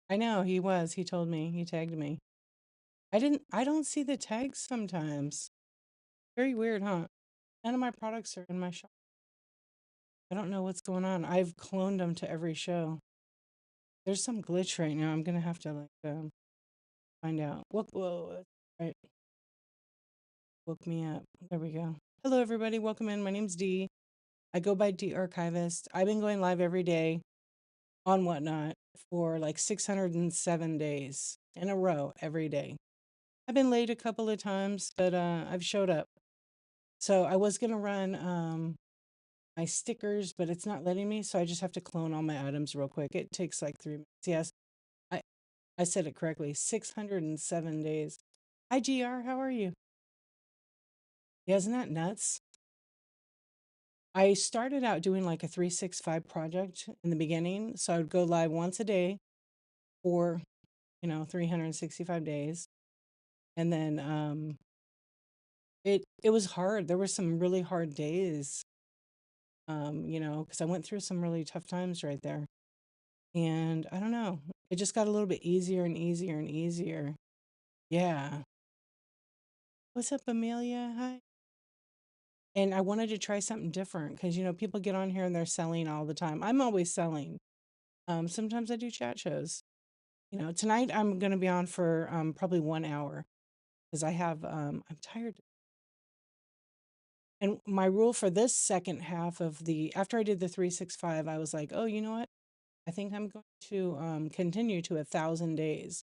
I know he was. He told me. He tagged me. I don't see the tags sometimes. Very weird, huh? None of my products are in my shop. I don't know what's going on. I've cloned them to every show. There's some glitch right now. I'm gonna have to find out. Whoa, right. Woke me up. There we go. Hello everybody. Welcome in. My name's Dee. I go by Dee Archivist. I've been going live every day on Whatnot for like 607 days in a row every day. I've been late a couple of times, but I've showed up. So I was gonna run my stickers, but it's not letting me, so I just have to clone all my items real quick. It takes like 3 minutes. Yes, I, I said it correctly. 607 days. Hi GR, how are you? Yeah, isn't that nuts? I started out doing like a 365 project in the beginning. So I would go live once a day for, 365 days. And then it was hard. There were some really hard days, because I went through some really tough times right there. And I don't know, it just got a little bit easier and easier and easier. Yeah. What's up, Amelia? Hi. And I wanted to try something different because, people get on here and they're selling all the time. I'm always selling. Sometimes I do chat shows. Tonight I'm going to be on for probably 1 hour because I'm tired. And my rule for this second half after I did the 365, I was like, oh, you know what? I think I'm going to continue to 1,000 days.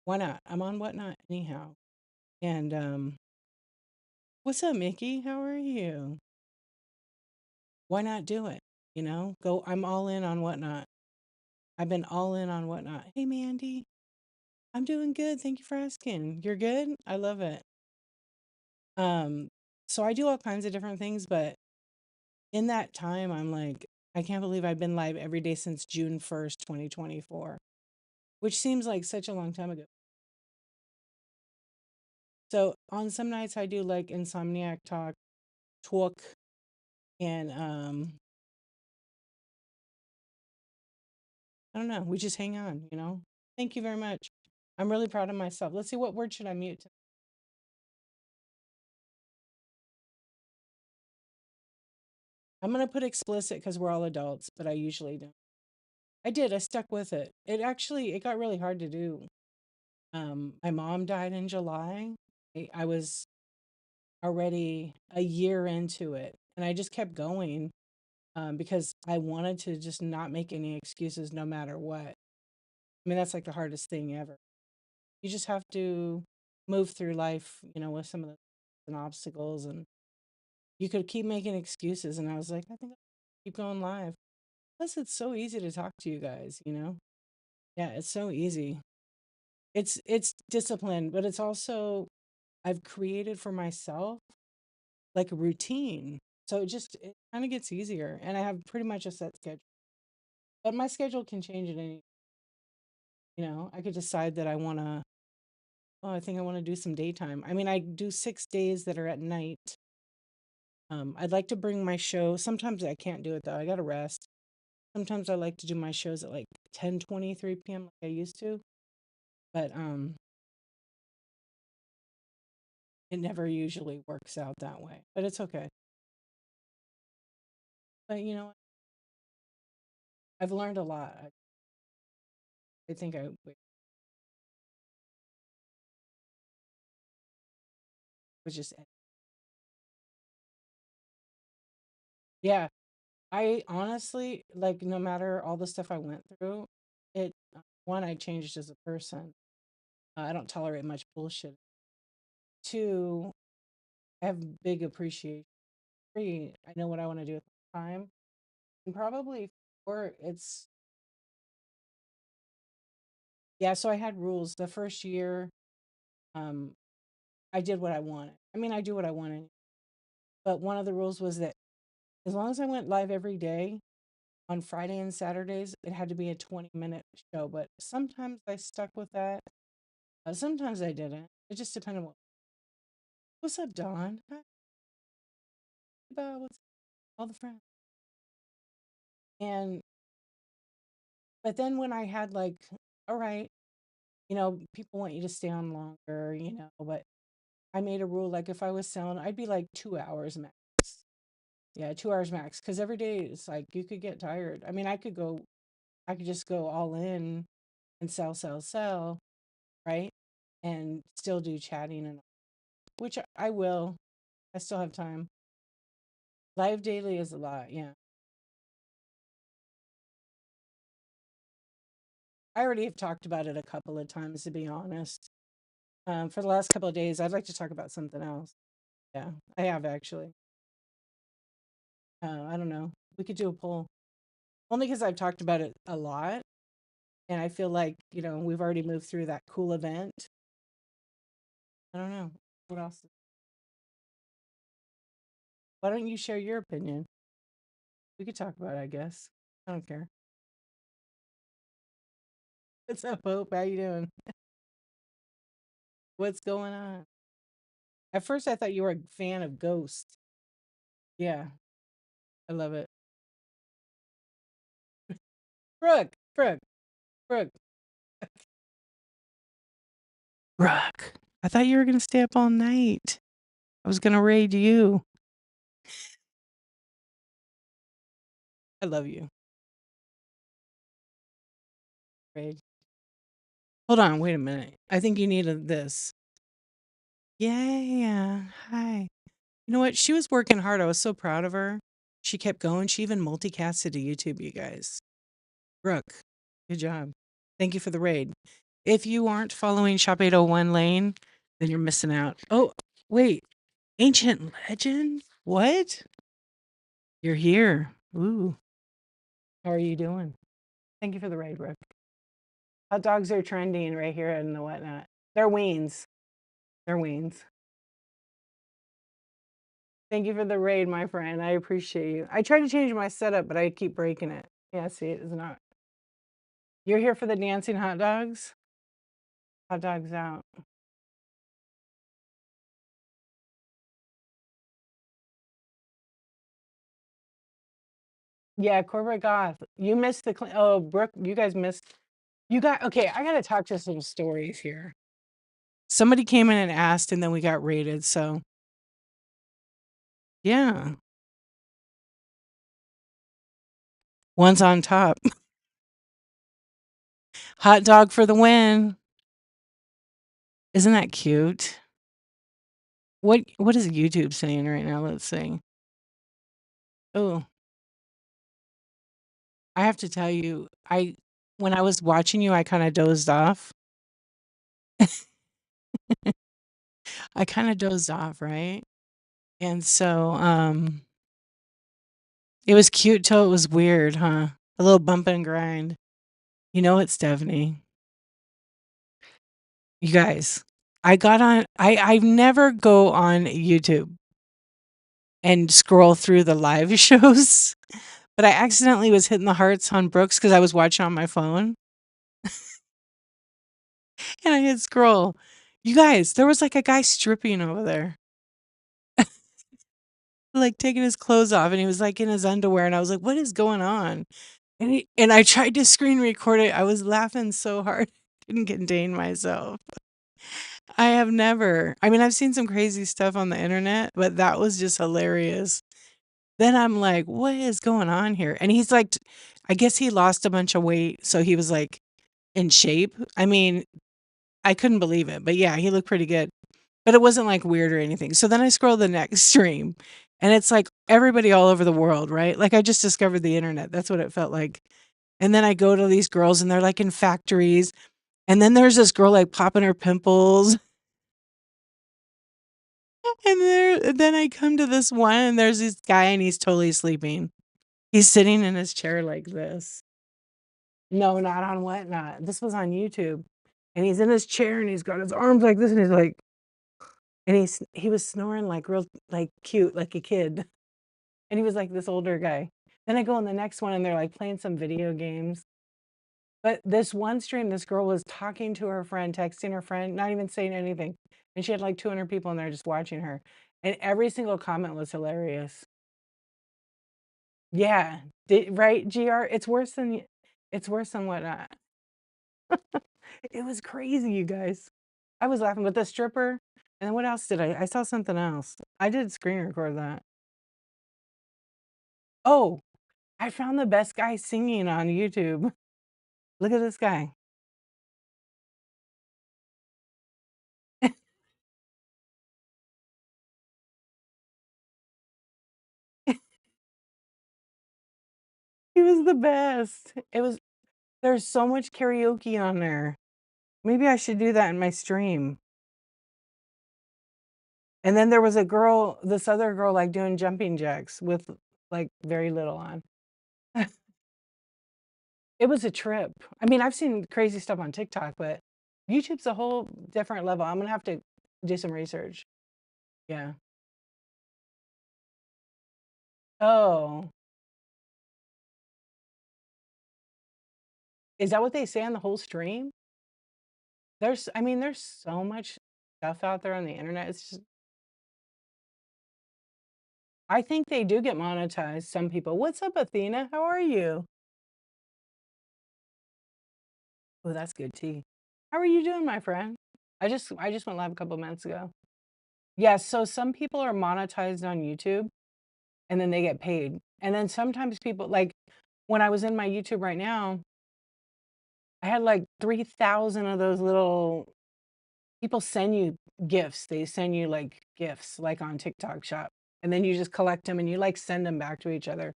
Why not? I'm on Whatnot anyhow. And what's up, Mickey? How are you? Why not do it? Go. I'm all in on Whatnot. I've been all in on Whatnot. Hey, Mandy. I'm doing good. Thank you for asking. You're good? I love it. Um, so I do all kinds of different things, but in that time, I'm like, I can't believe I've been live every day since June 1st, 2024, which seems like such a long time ago. So on some nights I do like Insomniac talk, and I don't know, we just hang on. Thank you very much. I'm really proud of myself. Let's see, what word should I mute? I'm gonna put explicit because we're all adults, but I usually don't. I stuck with it. It got really hard to do. My mom died in July. I was already a year into it, and I just kept going because I wanted to just not make any excuses no matter what. I mean, that's like the hardest thing ever. You just have to move through life, with some of the and obstacles, and you could keep making excuses. And I was like, I think I'll keep going live. Plus, it's so easy to talk to you guys. Yeah, it's so easy. It's discipline, but it's also I've created for myself like a routine. So it kind of gets easier, and I have pretty much a set schedule. But my schedule can change at I could decide that I think I want to do some daytime. I mean, I do 6 days that are at night. I'd like to bring my show. Sometimes I can't do it though. I got to rest. Sometimes I like to do my shows at like 10:23 p.m. like I used to, but it never usually works out that way. But it's okay. But I've learned a lot. I think I was just yeah. I honestly like no matter all the stuff I went through, one I changed as a person. I don't tolerate much bullshit. Two, I have big appreciation. Three, I know what I want to do with my time. And probably four, yeah, so I had rules. The first year, um, I did what I wanted. I mean, I do what I wanted. But one of the rules was that as long as I went live every day on Friday and Saturdays, it had to be a 20-minute show. But sometimes I stuck with that. Sometimes I didn't. It just depended on what's up, Dawn? Hi, what's all the friends? And but then when I had like all right, people want you to stay on longer, but I made a rule, like, if I was selling, I'd be like 2 hours max. Yeah, 2 hours max, because every day it's like you could get tired. I mean, I could just go all in and sell, sell, sell, right? And still do chatting, and which I will. I still have time. Live daily is a lot, yeah. I already have talked about it a couple of times, to be honest. For the last couple of days, I'd like to talk about something else. Yeah, I have actually. I don't know. We could do a poll. Only because I've talked about it a lot, and I feel like, we've already moved through that cool event. I don't know. What else? Why don't you share your opinion? We could talk about it, I guess. I don't care. What's up, Hope? How you doing? What's going on? At first, I thought you were a fan of Ghost. Yeah, I love it. Brooke, Brooke, Brooke, Brooke. I thought you were gonna stay up all night. I was gonna raid you. I love you. Raid. Hold on, wait a minute. I think you needed this. Yeah. Hi. You know what? She was working hard. I was so proud of her. She kept going. She even multicasted to YouTube, you guys. Brooke, good job. Thank you for the raid. If you aren't following Shop 801 Lane, then you're missing out. Oh, wait. Ancient Legend? What? You're here. Ooh. How are you doing? Thank you for the raid, Brooke. Hot dogs are trending right here and the whatnot. They're weens. They're weens. Thank you for the raid, my friend. I appreciate you. I tried to change my setup, but I keep breaking it. Yeah, see, it is not. You're here for the dancing hot dogs? Hot dogs out. Yeah, corporate goth. You missed the oh, Brooke, you guys missed. You got okay. I gotta talk to some stories here. Somebody came in and asked, and then we got raided. So yeah, one's on top. Hot dog for the win. Isn't that cute? What is YouTube saying right now? Let's see. Oh, I have to tell you, when I was watching you, I kind of dozed off. I kind of dozed off, right? And so, it was cute till it was weird, huh? A little bump and grind. You know it's Stephanie. You guys, I got on. I never go on YouTube and scroll through the live shows, but I accidentally was hitting the hearts on Brooks because I was watching on my phone, and I hit scroll. You guys, there was like a guy stripping over there, like taking his clothes off, and he was like in his underwear, and I was like, "What is going on?" And I tried to screen record it. I was laughing so hard, couldn't contain myself. I have never. I mean, I've seen some crazy stuff on the internet, but that was just hilarious. Then I'm like, "What is going on here?" And he's like, I guess he lost a bunch of weight, so he was like in shape. I mean, I couldn't believe it, but yeah, he looked pretty good. But it wasn't like weird or anything. So then I scroll the next stream, and it's like everybody all over the world, right? Like I just discovered the internet. That's what it felt like. And then I go to these girls, and they're like in factories. And then there's this girl like popping her pimples. Then I come to this one, and there's this guy, and he's totally sleeping. He's sitting in his chair like this. No, not on Whatnot. This was on YouTube. And he's in his chair, and he's got his arms like this, and he's like, and he was snoring like real like cute, like a kid. And he was like this older guy. Then I go on the next one, and they're like playing some video games. But this one stream, this girl was talking to her friend, texting her friend, not even saying anything. And she had like 200 people in there just watching her. And every single comment was hilarious. Yeah. Right, GR? It's worse than Whatnot. It was crazy, you guys. I was laughing with the stripper, and then what else did I saw something else. I did screen record that. Oh, I found the best guy singing on YouTube. Look at this guy. He was the best. There's so much karaoke on there. Maybe I should do that in my stream. And then there was a girl, this other girl, like, doing jumping jacks with, like, very little on. It was a trip. I mean, I've seen crazy stuff on TikTok, but YouTube's a whole different level. I'm gonna have to do some research. Yeah. Oh, is that what they say on the whole stream? I mean, there's so much stuff out there on the internet. It's just I think they do get monetized, some people. What's up, Athena? How are you? Oh, that's good tea. How are you doing, my friend? I just went live a couple minutes ago. Yeah, so some people are monetized on YouTube and then they get paid. And then sometimes people like when I was in my YouTube right now, I had like 3,000 of those little people send you gifts. They send you like gifts like on TikTok Shop. And then you just collect them and you like send them back to each other.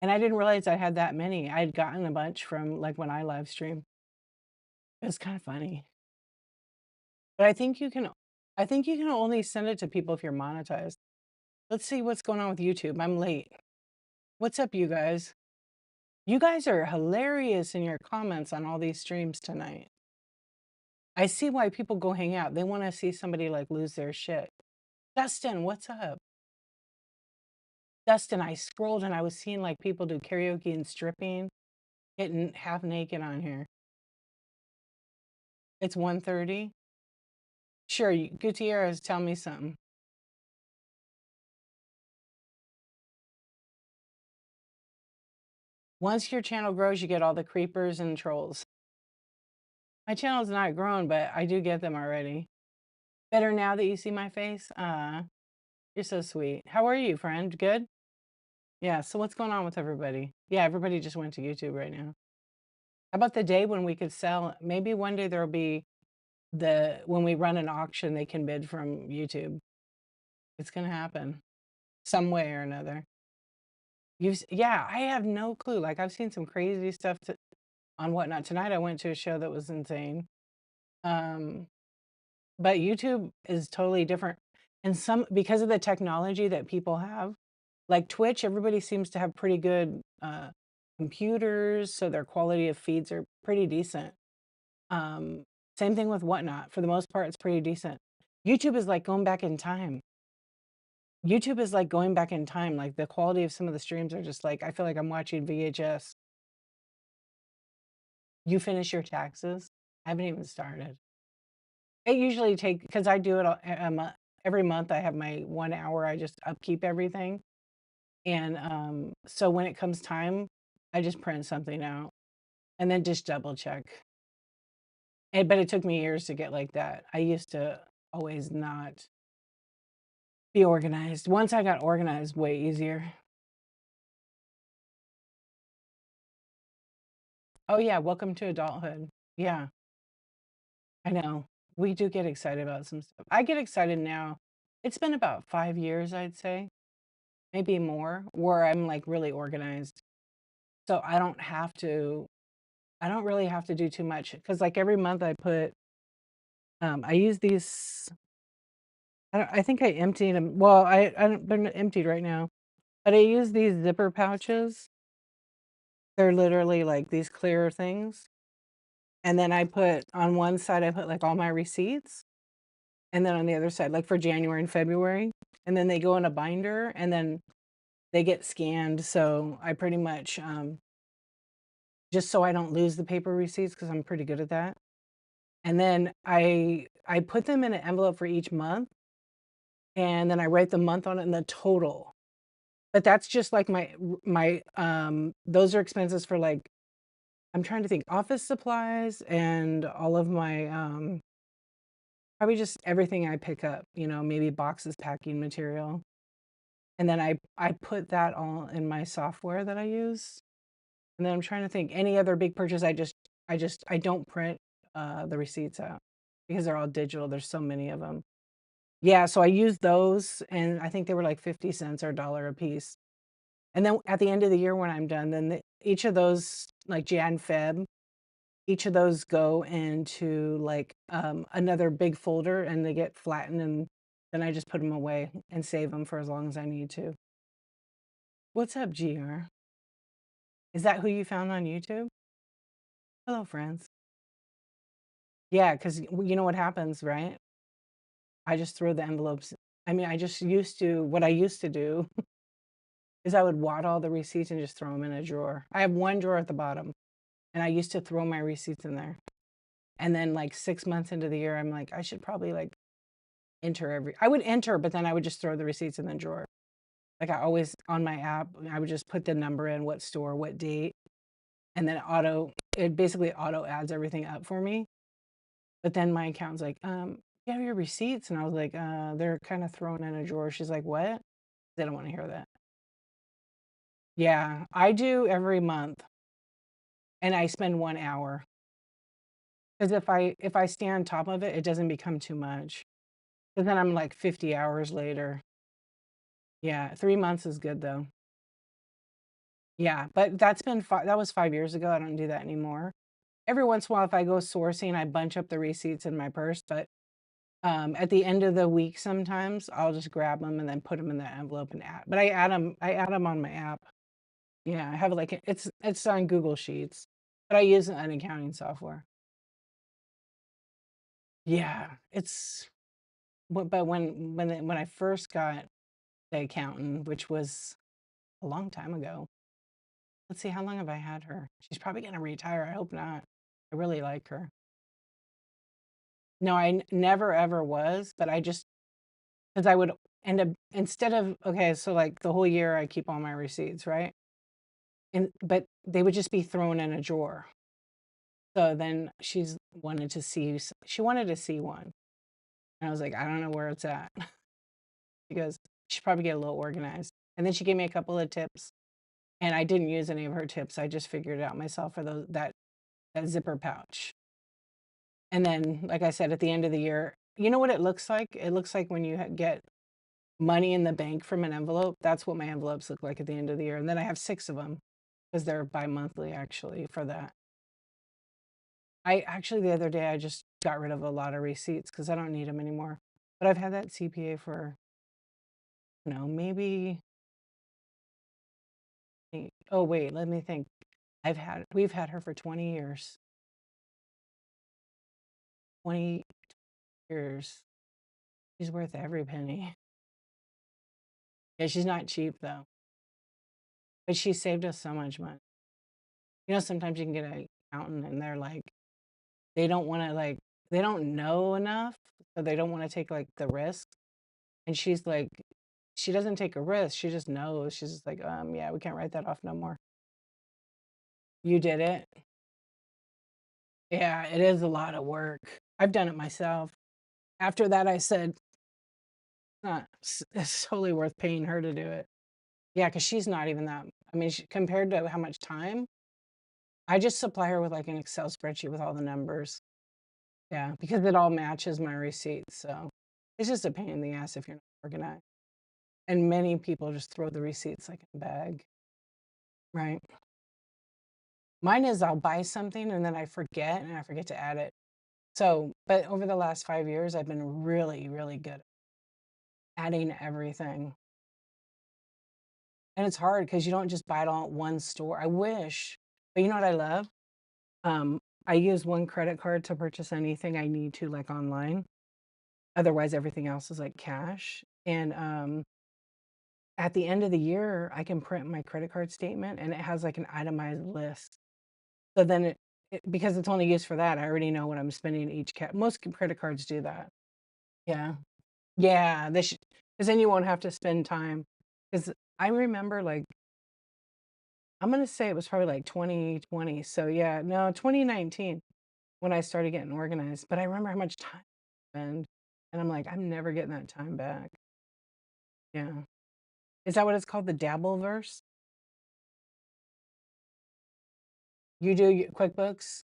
And I didn't realize I had that many. I had gotten a bunch from like when I live stream. It was kind of funny. But I think you can only send it to people if you're monetized. Let's see what's going on with YouTube. I'm late. What's up, you guys? You guys are hilarious in your comments on all these streams tonight. I see why people go hang out. They want to see somebody like lose their shit. Dustin, what's up? Dustin, I scrolled and I was seeing like people do karaoke and stripping, getting half naked on here. It's 1:30. Sure, Gutierrez, tell me something. Once your channel grows, you get all the creepers and trolls. My channel's not grown, but I do get them already. Better now that you see my face? You're so sweet. How are you, friend? Good? Yeah, so what's going on with everybody? Yeah, everybody just went to YouTube right now. How about the day when we could sell? Maybe one day there'll be when we run an auction, they can bid from YouTube. It's gonna happen some way or another. Yeah, I have no clue. Like I've seen some crazy stuff on whatnot. Tonight I went to a show that was insane. Um, but YouTube is totally different. And because of the technology that people have, like Twitch, everybody seems to have pretty good computers, so their quality of feeds are pretty decent. Um, Same thing with whatnot. For the most part, it's pretty decent. YouTube is like going back in time. YouTube is like going back in time. Like the quality of some of the streams are just like, I feel like I'm watching VHS. You finish your taxes? I haven't even started. It usually takes, because I do it every month. I have my 1 hour, I just upkeep everything. And so when it comes time, I just print something out and then just double check. But it took me years to get like that. I used to always not be organized. Once I got organized, way easier. Oh yeah, welcome to adulthood. Yeah, I know. We do get excited about some stuff. I get excited now. It's been about 5 years, I'd say, maybe more, where I'm like really organized. So I don't really have to do too much because like every month I use these. I think I emptied them. Well, they're not emptied right now, but I use these zipper pouches. They're literally like these clear things. And then I put on one side, I put like all my receipts. And then on the other side, like for January and February. And then they go in a binder and then they get scanned. So I pretty much, just so I don't lose the paper receipts, because I'm pretty good at that. And then I put them in an envelope for each month. And then I write the month on it and the total. But that's just like my those are expenses for like I'm trying to think, office supplies and all of my, probably just everything I pick up, maybe boxes, packing material. And then I put that all in my software that I use. And then I'm trying to think any other big purchase. I don't print the receipts out because they're all digital. There's so many of them. Yeah, so I use those, and I think they were like 50 cents or a dollar a piece. And then at the end of the year when I'm done, then each of those, like Jan, Feb, each of those go into like another big folder and they get flattened, and then I just put them away and save them for as long as I need to. What's up, GR? Is that who you found on YouTube? Hello, friends. Yeah, because you know what happens, right? I just throw the envelopes. I mean, what I used to do is I would wad all the receipts and just throw them in a drawer. I have one drawer at the bottom, and I used to throw my receipts in there. And then like 6 months into the year, I'm like, I should probably like I would enter, but then I would just throw the receipts in the drawer. Like I always on my app, I would just put the number in, what store, what date, and then it basically auto adds everything up for me. But then my accountant's like, you have your receipts? And I was like, they're kind of thrown in a drawer. She's like, what? They don't want to hear that. Yeah, I do every month, and I spend 1 hour. Because if I stay on top of it, it doesn't become too much. Because then I'm like 50 hours later. Yeah, 3 months is good though. Yeah, but that was 5 years ago. I don't do that anymore. Every once in a while, if I go sourcing, I bunch up the receipts in my purse, but at the end of the week, sometimes I'll just grab them and then put them in the envelope and add. But I add them on my app. Yeah, I have like it's on Google Sheets, but I use an accounting software. Yeah, but when I first got the accountant, which was a long time ago. Let's see, how long have I had her? She's probably gonna retire. I hope not. I really like her. No, never ever was, but I just because I would end up instead of okay, so like the whole year I keep all my receipts, right? But they would just be thrown in a drawer. So then she wanted to see one. And I was like, I don't know where it's at. She goes, she should probably get a little organized. And then she gave me a couple of tips. And I didn't use any of her tips. I just figured it out myself for that zipper pouch. And then, like I said, at the end of the year, you know what it looks like? It looks like when you get money in the bank from an envelope. That's what my envelopes look like at the end of the year. And then I have 6 of them because they're bi-monthly actually for that. I actually, the other day, I just got rid of a lot of receipts because I don't need them anymore. But I've had that CPA for, maybe, oh, wait, let me think. We've had her for 20 years. 20 years. She's worth every penny. Yeah, she's not cheap though, but she saved us so much money. Sometimes you can get an accountant and they're like, they don't want to like, they don't know enough, so they don't want to take like the risk. And she's like, she doesn't take a risk. She just knows. She's just like, yeah, we can't write that off no more. You did it. Yeah, it is a lot of work. I've done it myself. After that, I said, it's totally worth paying her to do it. Yeah, because she's not even that. I mean, compared to how much time, I just supply her with like an Excel spreadsheet with all the numbers. Yeah, because it all matches my receipts. So it's just a pain in the ass if you're not organized. And many people just throw the receipts like in a bag, right? Mine is I'll buy something and then I forget and I forget to add it. So, but over the last 5 years, I've been really, really good at adding everything. And it's hard because you don't just buy it all at one store. I wish, but you know what I love? I use one credit card to purchase anything I need to, like online. Otherwise, everything else is like cash. And at the end of the year, I can print my credit card statement and it has like an itemized list. So then because it's only used for that, I already know what I'm spending each most credit cards do that. Yeah. Yeah, they should, because then you won't have to spend time. Because I remember like I'm gonna say it was probably like 2020. So yeah, no, 2019 when I started getting organized. But I remember how much time I spent, and I'm like, I'm never getting that time back. Yeah. Is that what it's called? The Dabbleverse? You do QuickBooks?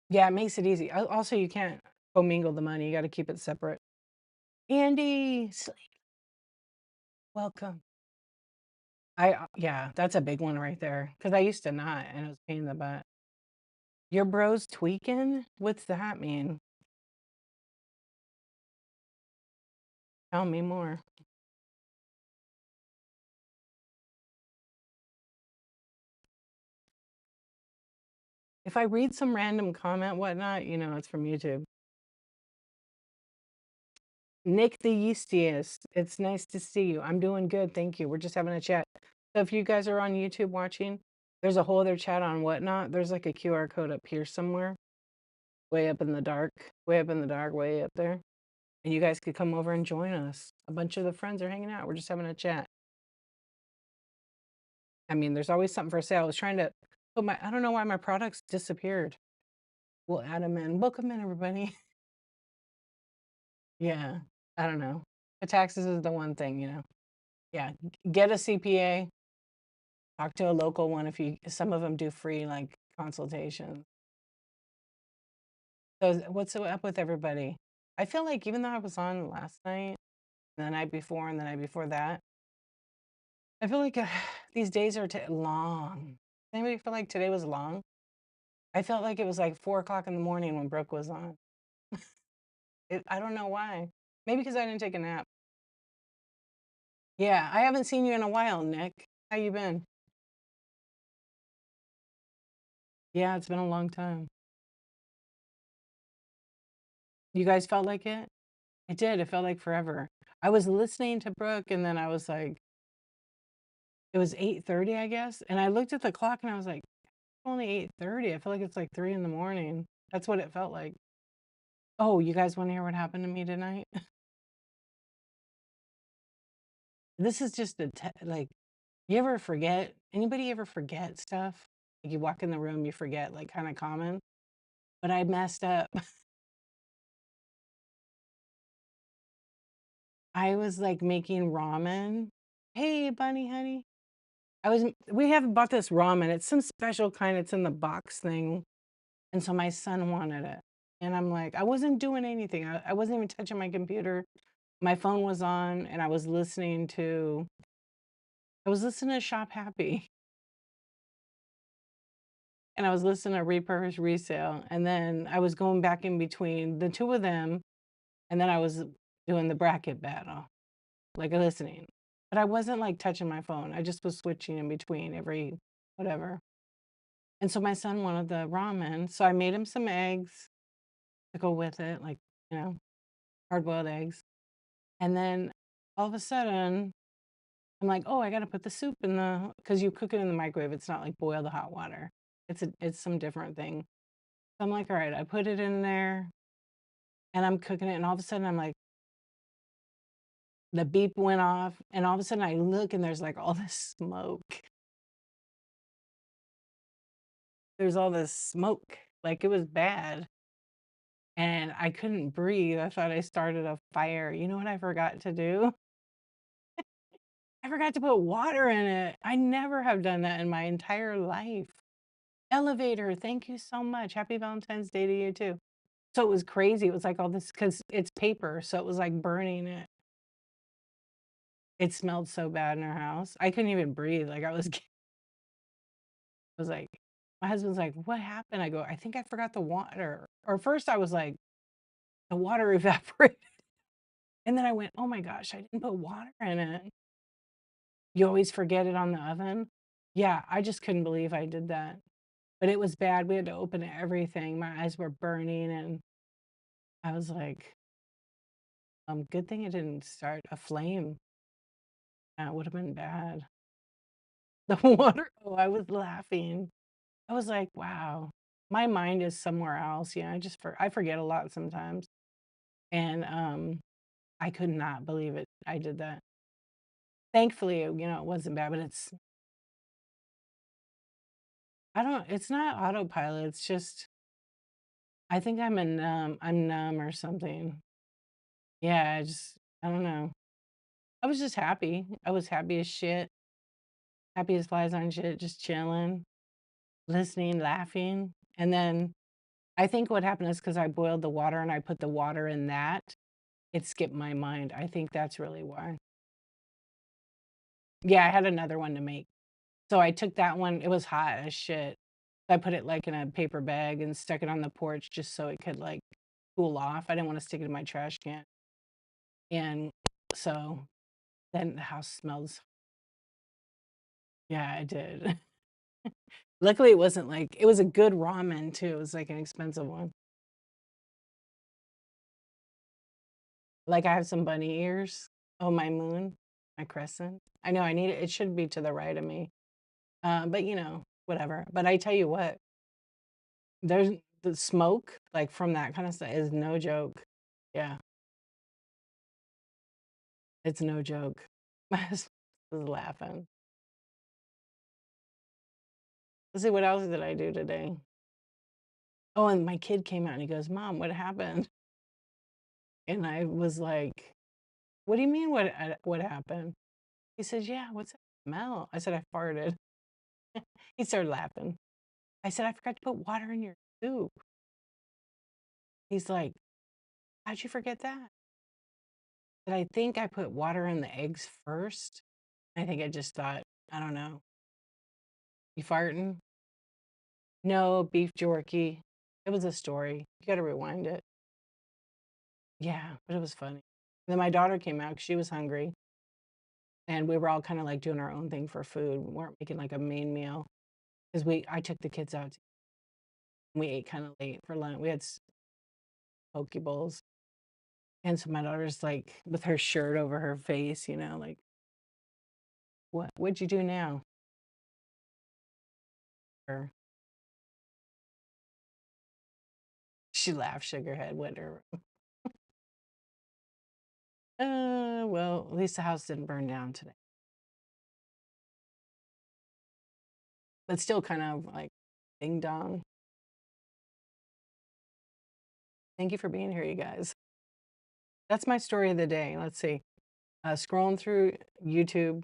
Yeah, it makes it easy. Also, you can't commingle the money. You got to keep it separate. Andy, welcome. Yeah, that's a big one right there. Because I used to not, and it was a pain in the butt. Your bro's tweaking? What's that mean? Tell me more. If I read some random comment, whatnot, it's from YouTube. Nick the Yeastiest, it's nice to see you. I'm doing good, thank you. We're just having a chat. So if you guys are on YouTube watching, there's a whole other chat on whatnot. There's like a QR code up here somewhere, way up in the dark, way up in the dark, way up there. And you guys could come over and join us. A bunch of the friends are hanging out. We're just having a chat. I mean, there's always something for sale. I was trying to put I don't know why my products disappeared. We'll add them in. Welcome in, everybody. Yeah, I don't know. The taxes is the one thing. Yeah, get a CPA. Talk to a local one some of them do free like consultations. So what's up with everybody? I feel like even though I was on last night, and the night before, and the night before that, I feel like these days are long. Anybody feel like today was long? I felt like it was like 4 o'clock in the morning when Brooke was on. I don't know why. Maybe because I didn't take a nap. Yeah, I haven't seen you in a while, Nick. How you been? Yeah, it's been a long time. You guys felt like it? It did. It felt like forever. I was listening to Brooke and then I was like, it was 8:30, I guess. And I looked at the clock and I was like, only 8:30. I feel like it's like 3 in the morning. That's what it felt like. Oh, you guys want to hear what happened to me tonight? This is just like, you ever forget? Anybody ever forget stuff? Like you walk in the room, you forget, like kind of common. But I messed up. I was like making ramen. Hey, bunny, honey. We haven't bought this ramen. It's some special kind. It's in the box thing. And so my son wanted it. And I'm like, I wasn't doing anything. I wasn't even touching my computer. My phone was on and I was listening to Shop Happy and I was listening to Repurpose Resale. And then I was going back in between the two of them. And then I was doing the bracket battle, like listening. But I wasn't like touching my phone. I just was switching in between every whatever. And so my son wanted the ramen. So I made him some eggs to go with it, like, hard boiled eggs. And then all of a sudden, I'm like, oh, I got to put the soup because you cook it in the microwave. It's not like boiled hot water. It's some different thing. So I'm like, all right, I put it in there and I'm cooking it. And all of a sudden, I'm like, the beep went off. And all of a sudden, I look and there's like all this smoke. There's all this smoke. Like it was bad. And I couldn't breathe. I thought I started a fire. You know what I forgot to do? I forgot to put water in it. I never have done that in my entire life. Elevator, thank you so much. Happy Valentine's Day to you too. So it was crazy. It was like all this because it's paper, so it was like burning it. It smelled so bad in our house. I couldn't even breathe. Like I was like, my husband's like, what happened? I go, I think I forgot the water. Or first I was like, the water evaporated. And then I went, oh my gosh, I didn't put water in it. You always forget it on the oven. Yeah, I just couldn't believe I did that. But it was bad. We had to open everything. My eyes were burning and I was like, good thing it didn't start a flame. That would have been bad. The water, oh, I was laughing. I was like, wow, my mind is somewhere else. Yeah, I forget a lot sometimes. And I could not believe it. I did that. Thankfully, it wasn't bad, but I don't it's not autopilot, it's just I think I'm numb or something. Yeah, I don't know. I was just happy. I was happy as shit, happy as flies on shit, just chilling, listening, laughing, and then I think what happened is because I boiled the water and I put the water in that, it skipped my mind. I think that's really why. Yeah, I had another one to make. So I took that one, it was hot as shit. I put it, like, in a paper bag and stuck it on the porch just so it could, like, cool off. I didn't wanna stick it in my trash can, and so then the house smells. Yeah, I did. Luckily, it wasn't, like it was a good ramen too, it was, like, an expensive one. Like, I have some bunny ears. Oh, my moon, my crescent. I know I need it should be to the right of me, but, whatever. But I tell you what, there's the smoke, like, from that kinda stuff is no joke. Yeah, it's no joke. My husband was laughing. Let's see, what else did I do today? Oh, and my kid came out and he goes, "Mom, what happened?" And I was like, "What do you mean, what happened?" He says, "Yeah, what's that smell?" I said, "I farted." He started laughing. I said, "I forgot to put water in your soup." He's like, "How'd you forget that?" But I think I put water in the eggs first. I think I just thought, I don't know. You farting? No, beef jerky. It was a story. You gotta rewind it. Yeah, but it was funny. Then my daughter came out 'cause she was hungry, and we were all kinda, like, doing our own thing for food. We weren't making, like, a main meal 'cause I took the kids out, and we ate kinda late for lunch. We had poke bowls, and so my daughter's, like, with her shirt over her face, like, What'd you do now?" Or she laughed, shook her head, whatever. Well, at least the house didn't burn down today." But still kind of like, ding dong. Thank you for being here, you guys. That's my story of the day. Let's see. Scrolling through YouTube,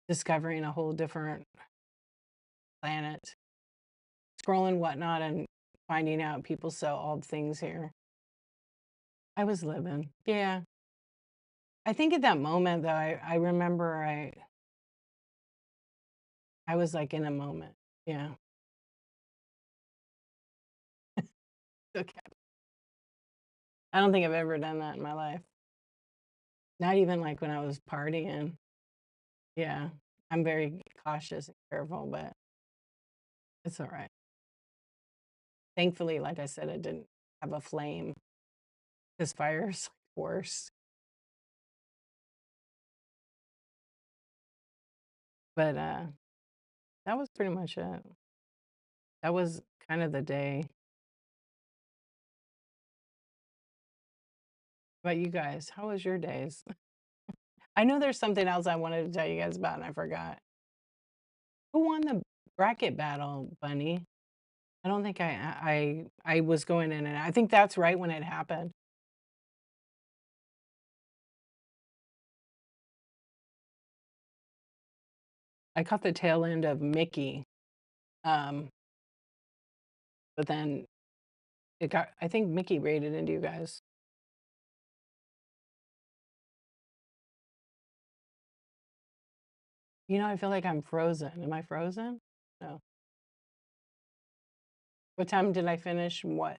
discovering a whole different planet, scrolling whatnot, and finding out people sell old things here. I was living. Yeah. I think at that moment, though, I remember I was, like, in a moment. Yeah. Okay. I don't think I've ever done that in my life. Not even, like, when I was partying. Yeah. I'm very cautious and careful, but it's alright. Thankfully, like I said, it didn't have a flame 'cause fire's, like, worse. But, that was pretty much it. That was kind of the day. How about you guys? How was your days? I know there's something else I wanted to tell you guys about, and I forgot. Who won the bracket battle, Bunny? I don't think I was going in, and I think that's right when it happened. I caught the tail end of Mickey, um, but then I think Mickey raided into you guys. I feel like I'm frozen. Am I frozen? No. What time did I finish what?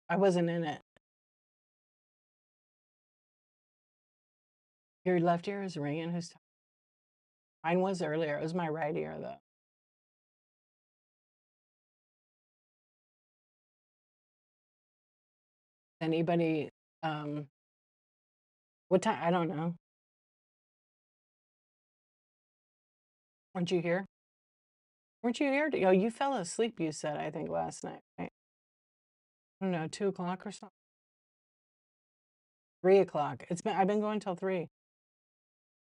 I wasn't in it. Your left ear is ringing? Mine was earlier. It was my right ear, though. Anybody, um what time? I don't know. Weren't you here? Weren't you here? Oh, you fell asleep, you said, I think, last night, right? I don't know, 2 o'clock or something? 3 o'clock. I've been going till 3.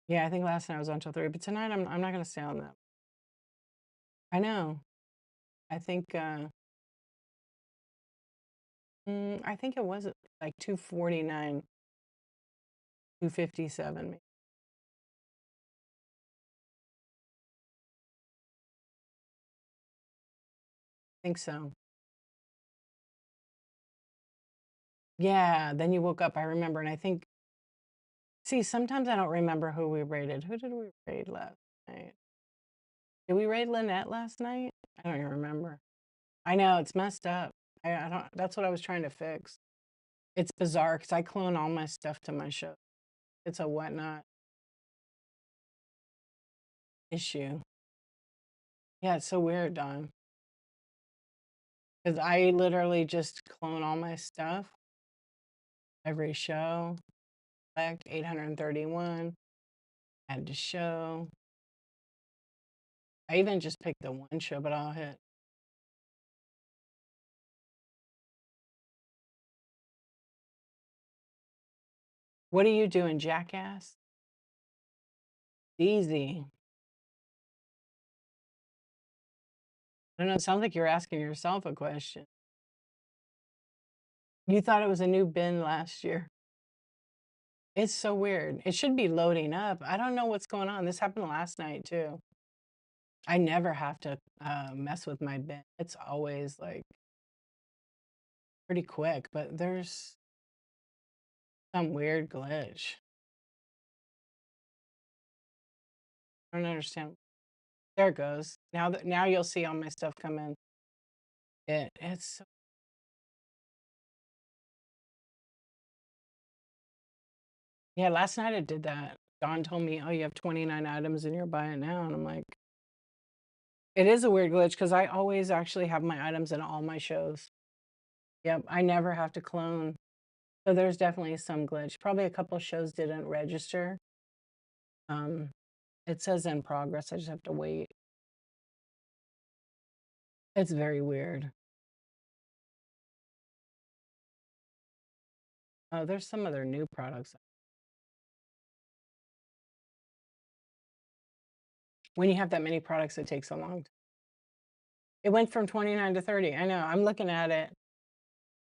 Yeah, I think last night I was on till 3, but tonight I'm not gonna stay on that. I know. I think, I think it was like 249, 257. I think so. Yeah, then you woke up, I remember, and I think see, sometimes I don't remember who we rated. Who did we raid last night? Did we raid Lynette last night? I don't even remember. I know, it's messed up. I don't that's what I was trying to fix. It's bizarre because I clone all my stuff to my show. It's a whatnot issue. Yeah, it's so weird, Don. Because I literally just clone all my stuff, every show, select 831, add to show. I even just picked the one show, but I'll hit. What are you doing, jackass? Easy. I don't know, it sounds like you're asking yourself a question. You thought it was a new bin last year. It's so weird. It should be loading up. I don't know what's going on. This happened last night too. I never have to mess with my bin. It's always like pretty quick, but there's some weird glitch. I don't understand. There it goes. Now you'll see all my stuff come in. It's yeah, last night it did that. Dawn told me, "Oh, you have 29 items and you're buying now." And I'm like, it is a weird glitch because I always actually have my items in all my shows. Yep, I never have to clone. So there's definitely some glitch. Probably a couple shows didn't register. Um, it says in progress. I just have to wait. It's very weird. Oh, there's some other new products. When you have that many products, it takes so long. It went from 29 to 30. I know. I'm looking at it.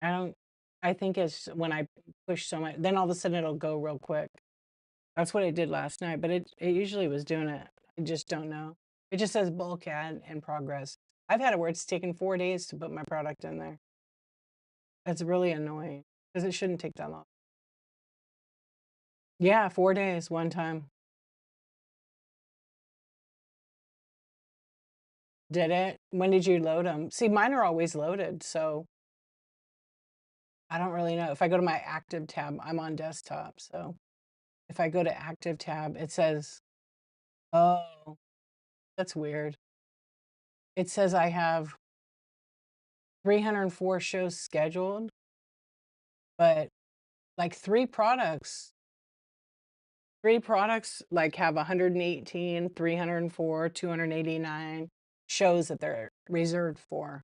I don't, I think it's when I push so much, then all of a sudden it'll go real quick. That's what it did last night, but it usually was doing it. I just don't know. It just says bulk ad in progress. I've had it where it's taken 4 days to put my product in there. That's really annoying because it shouldn't take that long. Yeah, 4 days one time. Did it? When did you load them? See, mine are always loaded, so I don't really know. If I go to my active tab, I'm on desktop, so if I go to active tab, it says, oh, that's weird. It says I have 304 shows scheduled, but like three products like have 118, 304, 289 shows that they're reserved for,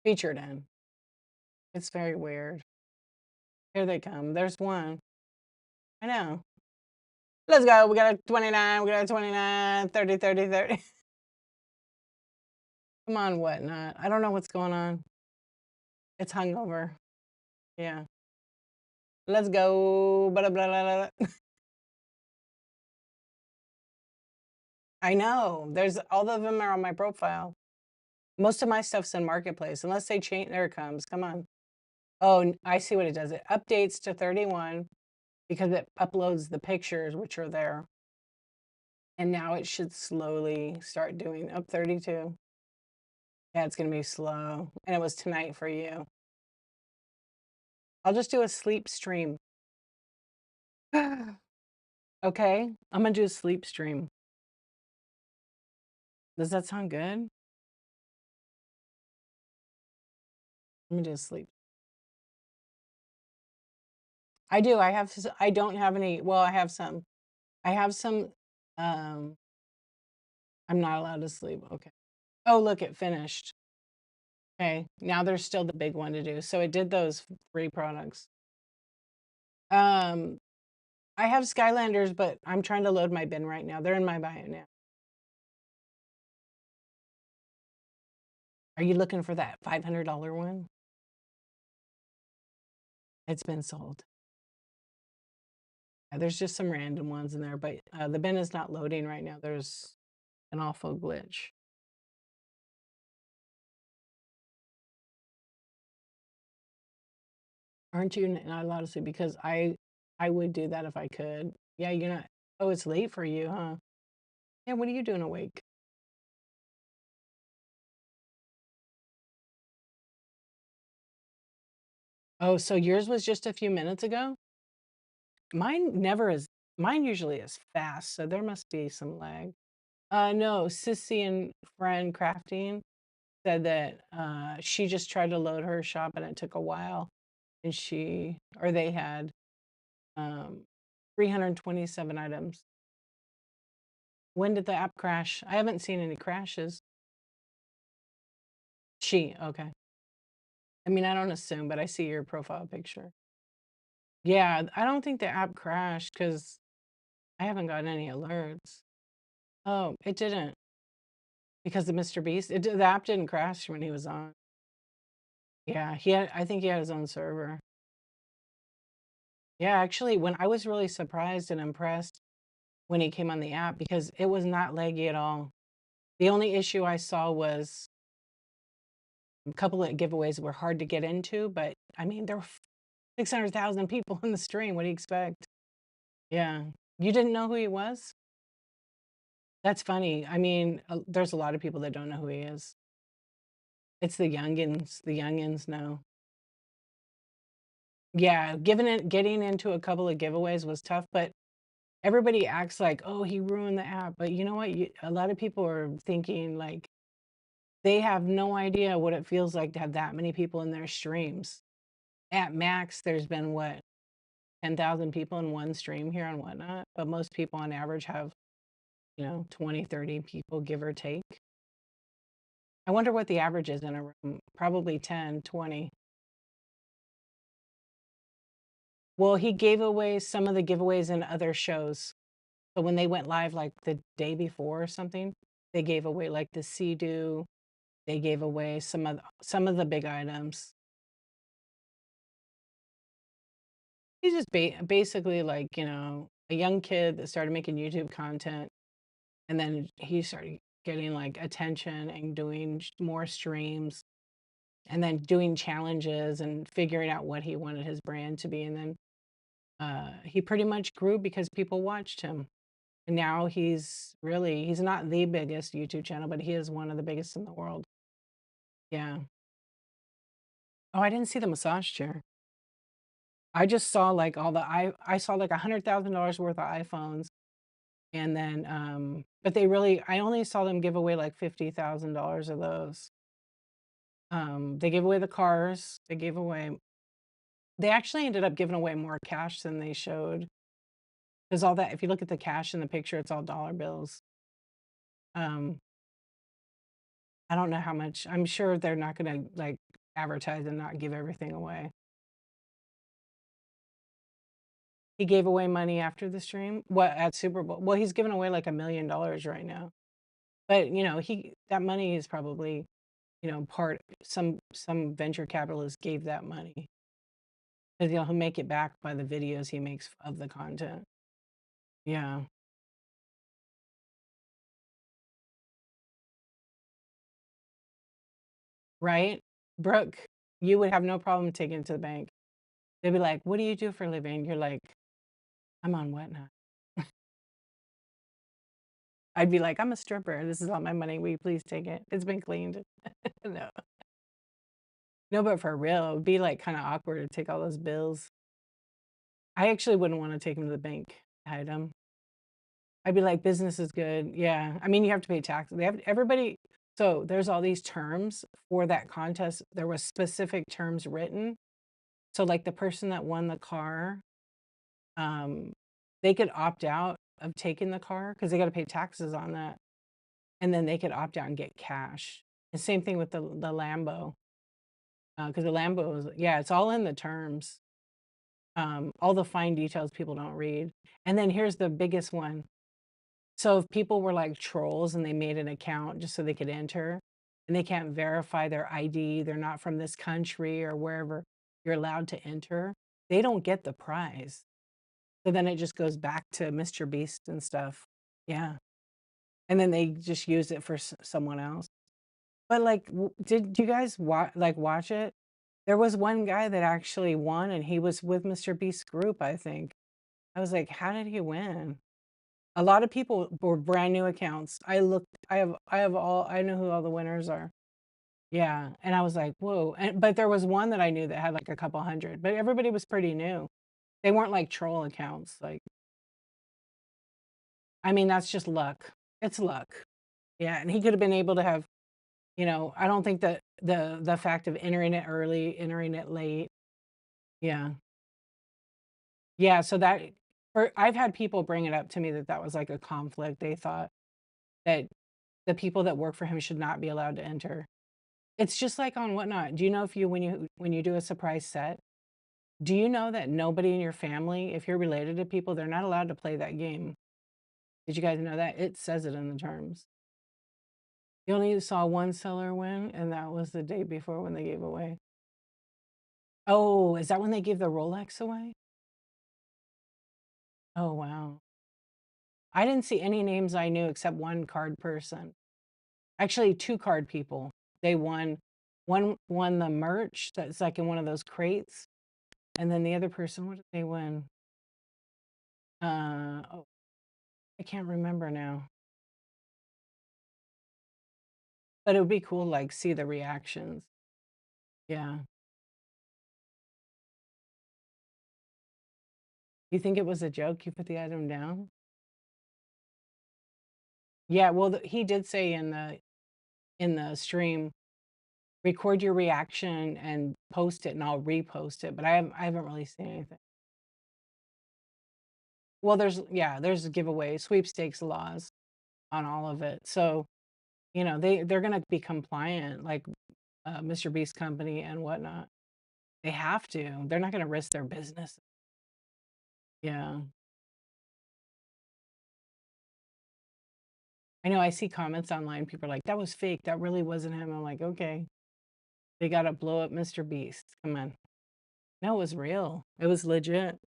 featured in. It's very weird. Here they come. There's one. I know. Let's go. We got a 29. We got a 29, 30, 30, 30. Come on, whatnot. I don't know what's going on. It's hungover. Yeah. Let's go. Blah, blah, blah, blah, blah. I know. There's all of them are on my profile. Most of my stuff's in Marketplace, unless they change. There it comes. Come on. Oh, I see what it does. It updates to 31 because it uploads the pictures, which are there. And now it should slowly start doing up 32. Yeah, it's going to be slow. And it was tonight for you. I'll just do a sleep stream. Okay, I'm gonna do a sleep stream. Does that sound good? Let me do a sleep. I do. I don't have any. Well, I have some. I have some. Um, I'm not allowed to sleep. Okay. Oh, look, it finished. Okay. Now there's still the big one to do. So it did those 3 products. Um, I have Skylanders, but I'm trying to load my bin right now. They're in my bio now. Are you looking for that $500 one? It's been sold. There's just some random ones in there, but the bin is not loading right now. There's an awful glitch. Aren't you not allowed to sleep? Because I would do that if I could. Yeah, you're not. Oh, it's late for you, huh? Yeah, what are you doing awake? Oh, so yours was just a few minutes ago? Mine never is. Mine usually is fast, so there must be some lag. No, Sissy and friend crafting said that she just tried to load her shop and it took a while, and they had um 327 items. When did the app crash? I haven't seen any crashes. Okay. I mean, I don't assume, but I see your profile picture. Yeah, I don't think the app crashed because I haven't gotten any alerts. Oh, it didn't because of Mr. Beast. The app didn't crash when he was on. Yeah, I think he had his own server. Yeah, actually, when I was really surprised and impressed when he came on the app because it was not laggy at all. The only issue I saw was a couple of giveaways were hard to get into, but I mean, there were 600,000 people in the stream. What do you expect? Yeah. You didn't know who he was? That's funny. I mean, there's a lot of people that don't know who he is. It's the youngins. The youngins know. Yeah, getting into a couple of giveaways was tough, but everybody acts like, "Oh, he ruined the app." But you know what? A lot of people are thinking like they have no idea what it feels like to have that many people in their streams. At max, there's been what, 10,000 people in one stream here and whatnot, but most people on average have, 20, 30 people, give or take. I wonder what the average is in a room. Probably 10, 20. Well, he gave away some of the giveaways in other shows. So when they went live like the day before or something, they gave away like the Sea-Doo. They gave away some of the big items. He's just basically like, a young kid that started making YouTube content, and then he started getting like attention and doing more streams and then doing challenges and figuring out what he wanted his brand to be. And then he pretty much grew because people watched him. And now he's not the biggest YouTube channel, but he is one of the biggest in the world. Yeah. Oh, I didn't see the massage chair. I just saw like I saw like $100,000 worth of iPhones. And then but I only saw them give away like $50,000 of those. They gave away the cars. They actually ended up giving away more cash than they showed. Because all that, if you look at the cash in the picture, it's all dollar bills. Um, I don't know how much. I'm sure they're not gonna like advertise and not give everything away. He gave away money after the stream. What, at Super Bowl? Well, he's giving away like $1 million right now. But that money is probably, part some venture capitalist gave that money. Because he'll make it back by the videos he makes of the content. Yeah. Right? Brooke, you would have no problem taking it to the bank. They'd be like, "What do you do for a living?" You're like, "I'm on whatnot." I'd be like, "I'm a stripper. This is all my money. Will you please take it? It's been cleaned." No. No, but for real, it would be like kind of awkward to take all those bills. I actually wouldn't want to take them to the bank, hide them. I'd be like, business is good. Yeah. I mean, you have to pay taxes. They have everybody. So there's all these terms for that contest. There was specific terms written. So like the person that won the car, um, they could opt out of taking the car because they got to pay taxes on that. And then they could opt out and get cash. And same thing with the Lambo. Because the Lambo is, yeah, it's all in the terms. All the fine details people don't read. And then here's the biggest one. So if people were like trolls and they made an account just so they could enter, and they can't verify their ID, they're not from this country or wherever you're allowed to enter, they don't get the prize. So then it just goes back to Mr. Beast and stuff. Yeah. And then they just use it for someone else. But, like, did you guys watch it? There was one guy that actually won, and he was with Mr. Beast's group, I think. I was like, "How did he win?" A lot of people were brand new accounts. I know who all the winners are. Yeah, and I was like, "Whoa," but there was one that I knew that had, like, a couple hundred, but everybody was pretty new. They weren't like troll accounts, like I mean, that's just luck. It's luck. Yeah, and he could have been able to have, I don't think that the fact of entering it early, entering it late. Yeah. Yeah, so that or I've had people bring it up to me that that was like a conflict. They thought that the people that work for him should not be allowed to enter. It's just like on Whatnot. Do you know if you when you do a surprise set, do you know that nobody in your family, if you're related to people, they're not allowed to play that game? Did you guys know that? It says it in the terms. You only saw one seller win, and that was the day before when they gave away. Oh, is that when they gave the Rolex away? Oh, wow. I didn't see any names I knew except one card person. Actually, 2 card people. They won one won the merch that's, like, in one of those crates, and then the other person, what did they win? Oh, I can't remember now, but it would be cool to, like, see the reactions. Yeah. You think it was a joke? You put the item down? Yeah, well, he did say in the stream, "Record your reaction and post it, and I'll repost it," but I haven't really seen anything. Well, there's a giveaway, sweepstakes laws on all of it. So, they're gonna be compliant, like, Mr. Beast Company and whatnot. They have to. They're not gonna risk their business. Yeah. I know I see comments online, people are like, "That was fake. That really wasn't him." I'm like, "Okay. They gotta blow up Mr. Beast. Come on." No, it was real. It was legit.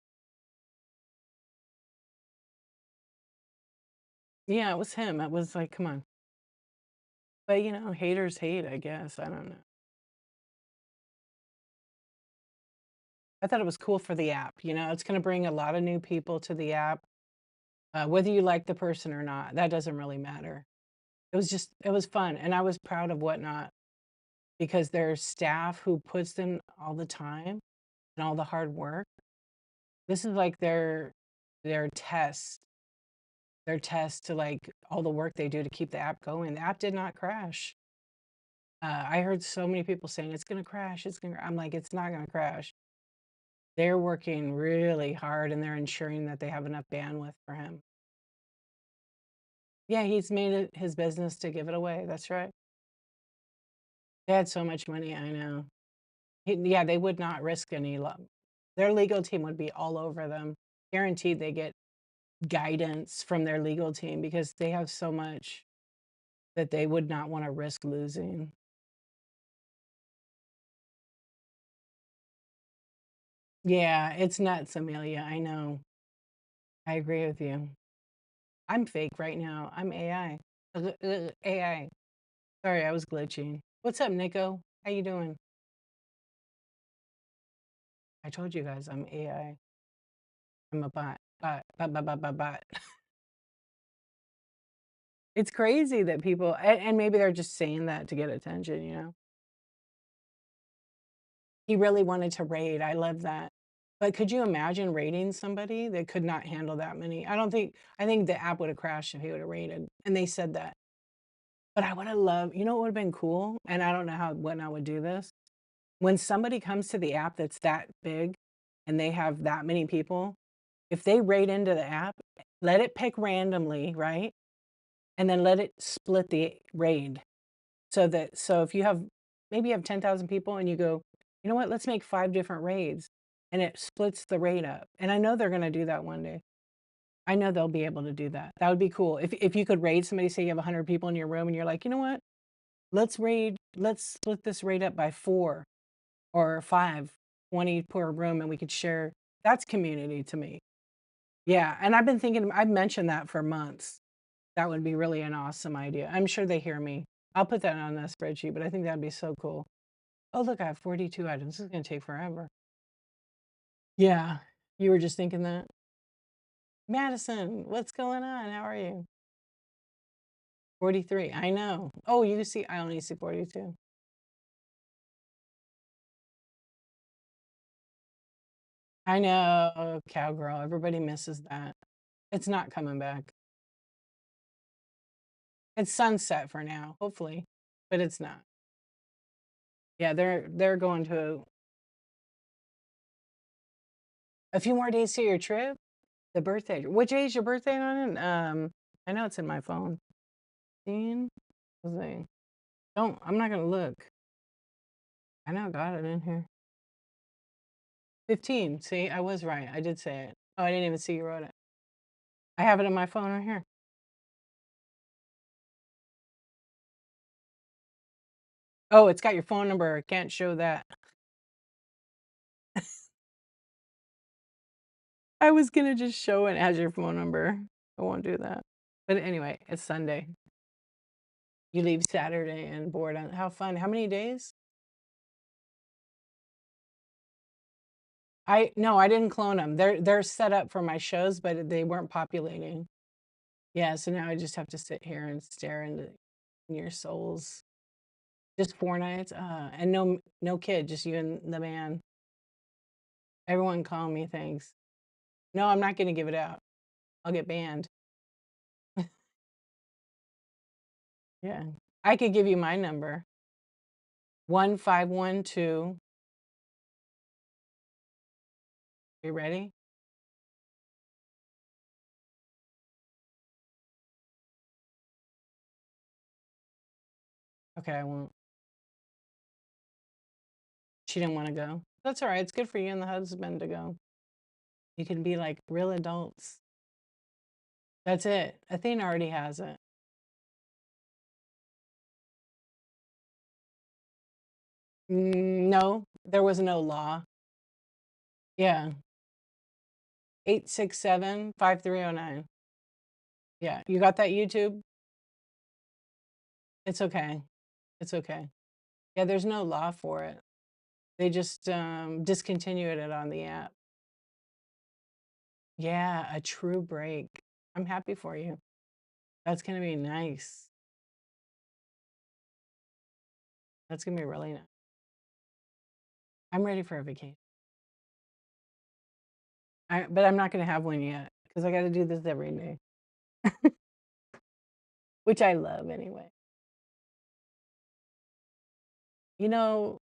Yeah, it was him. It was like, come on. But, haters hate, I guess. I don't know. I thought it was cool for the app, it's gonna bring a lot of new people to the app. Whether you like the person or not, that doesn't really matter. It was fun, and I was proud of Whatnot because there's staff who puts in all the time and all the hard work. This is like their test their test to, like, all the work they do to keep the app going. The app did not crash. I heard so many people saying, "It's gonna crash, it's gonna" I'm like, "It's not gonna crash." They're working really hard, and they're ensuring that they have enough bandwidth for him. Yeah, he's made it his business to give it away, that's right. They had so much money, I know. Yeah, they would not risk any their legal team would be all over them. Guaranteed they get guidance from their legal team because they have so much that they would not wanna risk losing. Yeah, it's nuts, Amelia, I know. I agree with you. I'm fake right now. I'm AI. AI. Sorry, I was glitching. What's up, Nico? How you doing? I told you guys I'm AI. I'm a bot. Bot. It's crazy that people and maybe they're just saying that to get attention. He really wanted to raid. I love that. But could you imagine raiding somebody that could not handle that many? I think the app would have crashed if he would have raided. And they said that. But I would have loved, what would have been cool? And I don't know how when I would do this. When somebody comes to the app that's that big and they have that many people, if they raid into the app, let it pick randomly, right? And then let it split the raid. So if you have maybe you have 10,000 people and you go, "You know what? Let's make 5 different raids." And it splits the raid up. And I know they're gonna do that one day. I know they'll be able to do that. That would be cool. If you could raid somebody, say you have 100 people in your room and you're like, "You know what? let's split this rate up by 4 or 5, 20 per room, and we could share. That's community to me. Yeah, and I've mentioned that for months. That would be really an awesome idea. I'm sure they hear me. I'll put that on that spreadsheet, but I think that'd be so cool. Oh, look, I have 42 items. This is gonna take forever. Yeah, you were just thinking that? Madison, what's going on? How are you? 43. I know. Oh, you see, I only see 42. I know, cowgirl. Everybody misses that. It's not coming back. It's sunset for now, hopefully, but it's not. Yeah, they're going to a few more days to your trip. The birthday. Which day is your birthday on it? I know it's in my phone. 15? Let's see. Don't. I'm not gonna look. I know I got it in here. 15. See, I was right. I did say it. Oh, I didn't even see you wrote it. I have it on my phone right here. Oh, it's got your phone number. I can't show that. I was gonna just show it as your phone number. I won't do that. But anyway, it's Sunday. You leave Saturday and board on. How fun. How many days? No, I didn't clone them. They're set up for my shows, but they weren't populating. Yeah, so now I just have to sit here and stare into your souls. Just 4 nights, and no kid, just you and the man. Everyone call me, thanks. No, I'm not gonna give it out. I'll get banned. Yeah. I could give you my number. 1512. You ready? Okay, I won't. She didn't wanna go. That's all right. It's good for you and the husband to go. You can be like real adults. That's it. Athena already has it. No, there was no law. Yeah. 867-5309. Yeah. You got that YouTube? It's okay. It's okay. Yeah, there's no law for it. They just discontinued it on the app. Yeah, a true break. I'm happy for you. That's gonna be nice. That's gonna be really nice. I'm ready for a vacation. But I'm not gonna have one yet because I got to do this every day, which I love anyway. You know,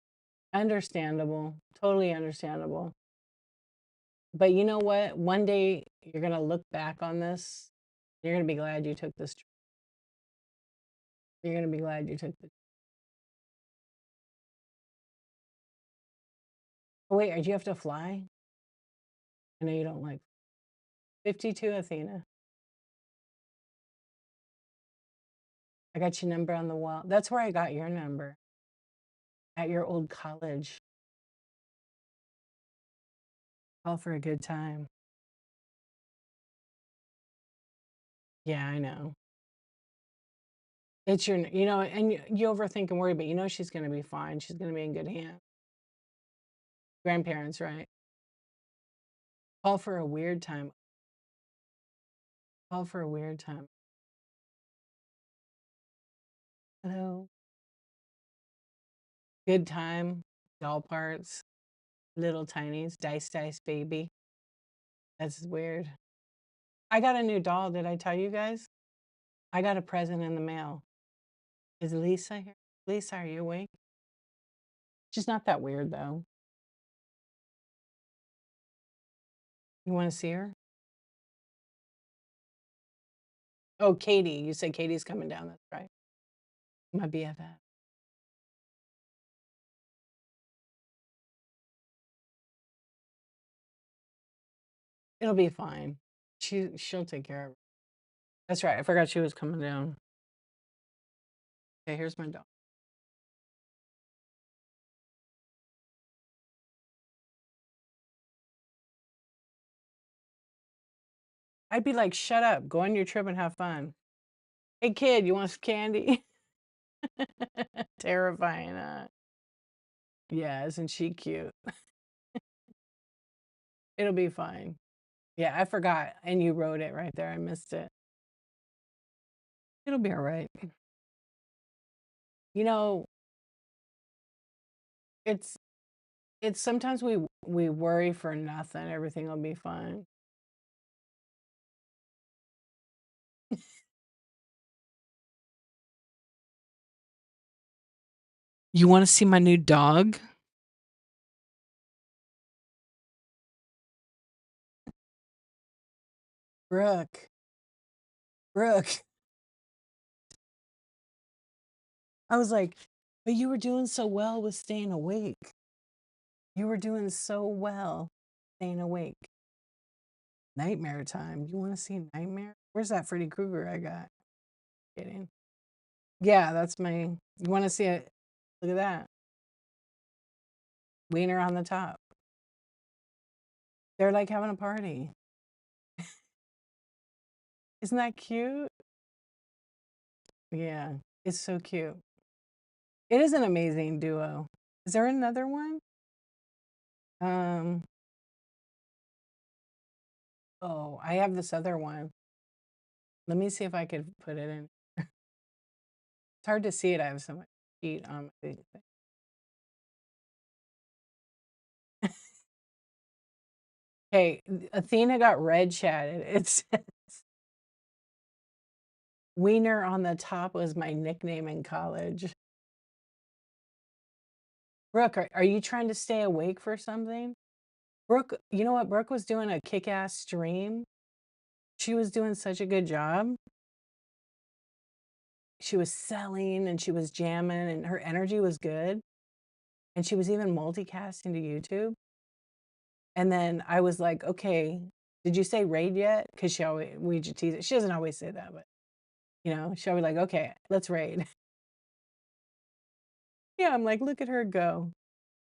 understandable, totally understandable. But you know what? One day you're gonna look back on this. You're gonna be glad you took this. You're gonna be glad you took the. Oh, wait, do you have to fly? I know you don't like 52 Athena. I got your number on the wall. That's where I got your number at your old college. All for a good time. Yeah, I know. It's and you overthink and worry, but you know she's going to be fine. She's going to be in good hands. Grandparents, right? All for a weird time. All for a weird time. Hello. Good time. Doll parts. Little tinies. Dice baby. That's weird. I got a new doll. Did I tell you guys? I got a present in the mail. Is Lisa here? Lisa, are you awake? She's not that weird though. You want to see her? Oh, Katie. You said Katie's coming down. That's right. My BFF. It'll be fine. She'll take care of it. That's right. I forgot she was coming down. Okay, here's my dog. I'd be like, "Shut up. Go on your trip and have fun." "Hey, kid, you want some candy?" Terrifying, yeah, isn't she cute? It'll be fine. Yeah, I forgot, and you wrote it right there, I missed it. It'll be alright. You know, it's it's sometimes we worry for nothing, everything will be fine. You wanna see my new dog? Brooke, Brooke. I was like, "But you were doing so well with staying awake. You were doing so well staying awake." Nightmare time. You wanna see Nightmare? Where's that Freddy Krueger I got? Kidding. Yeah, that's my you wanna see it? Look at that. Wiener on the top. They're, like, having a party. Isn't that cute? Yeah, it's so cute. It is an amazing duo. Is there another one? Um, oh, I have this other one. Let me see if I could put it in. It's hard to see it, I have so much heat on my thing. Hey, Athena got red chatted. It says, "Wiener on the top was my nickname in college." Brooke, are you trying to stay awake for something? Brooke, you know what? Brooke was doing a kick-ass stream. She was doing such a good job. She was selling and she was jamming and her energy was good. And she was even multicasting to YouTube. And then I was like, okay, did you say raid yet? Because she always, we just tease it. She doesn't always say that, but she'll be like, okay, let's raid. Yeah, I'm like, look at her go.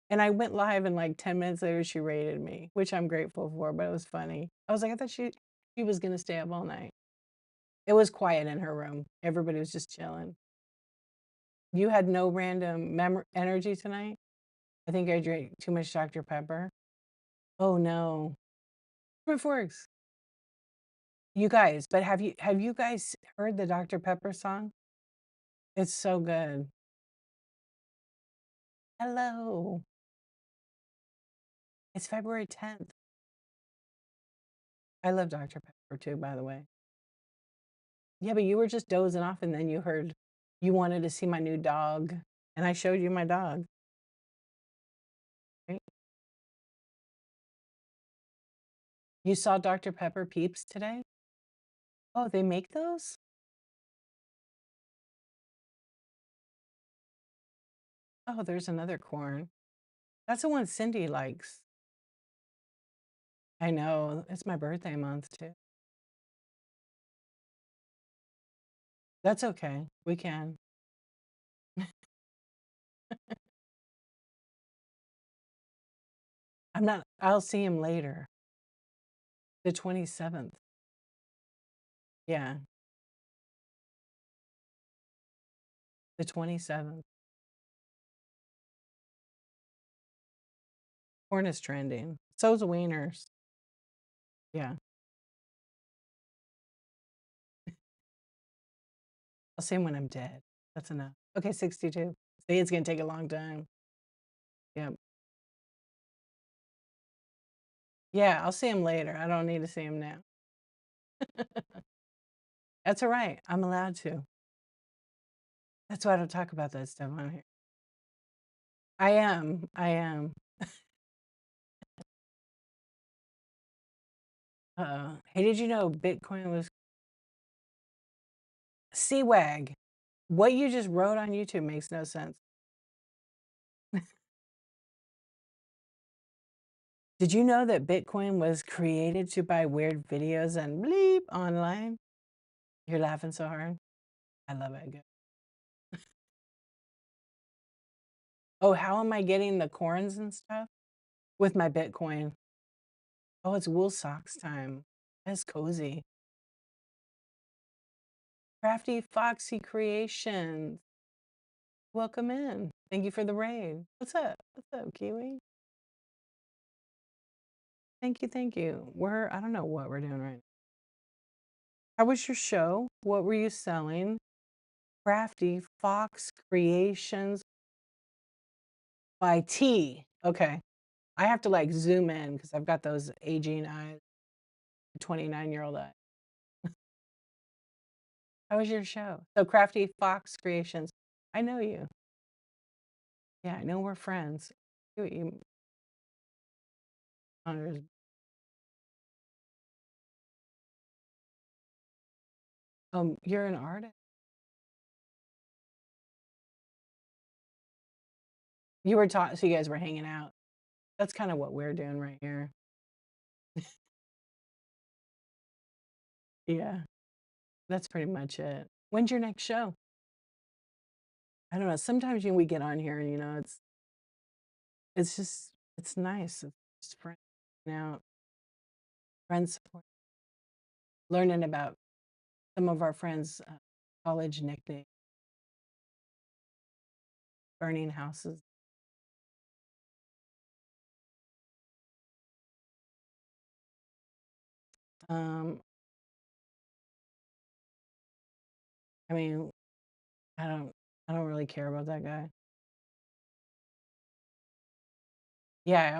And I went live and like 10 minutes later, she raided me, which I'm grateful for, but it was funny. I was like, I thought she was going to stay up all night. It was quiet in her room. Everybody was just chilling. You had no random energy tonight? I think I drank too much Dr. Pepper. Oh no. Proof works. You guys, but have you guys heard the Dr. Pepper song? It's so good. Hello. It's February 10th. I love Dr. Pepper too, by the way. Yeah, but you were just dozing off and then you heard you wanted to see my new dog. And I showed you my dog. Right? You saw Dr. Pepper Peeps today? Oh, they make those? Oh, there's another corn. That's the one Cindy likes. I know. It's my birthday month too. That's okay. We can. I'll see him later. The 27th. Yeah, the 27th. Corn is trending. So's wieners. Yeah. I'll see him when I'm dead. That's enough. Okay, 62. See, it's gonna take a long time. Yep. Yeah, I'll see him later. I don't need to see him now. That's all right. I'm allowed to. That's why I don't talk about that stuff on here. I am. I am. Hey, did you know Bitcoin was CWAG? What you just wrote on YouTube makes no sense. Did you know that Bitcoin was created to buy weird videos and bleep online? You're laughing so hard. I love it. Good. Oh, how am I getting the corns and stuff? With my Bitcoin. Oh, it's wool socks time. That's cozy. Crafty Foxy Creations. Welcome in. Thank you for the raid. What's up? What's up, Kiwi? Thank you, thank you. I don't know what we're doing right now. How was your show? What were you selling? Crafty Fox Creations by T. Okay. I have to like zoom in because I've got those aging eyes, 29-year-old eyes. How was your show? So Crafty Fox Creations. I know you. Yeah, I know we're friends. You're an artist. You were taught, so you guys were hanging out. That's kind of what we're doing right here. Yeah, that's pretty much it. When's your next show? I don't know. Sometimes we get on here and it's just it's nice. It's just friends out, friends support, learning about some of our friends' college nickname, burning houses. Um, I mean, I don't I don't really care about that guy. Yeah, I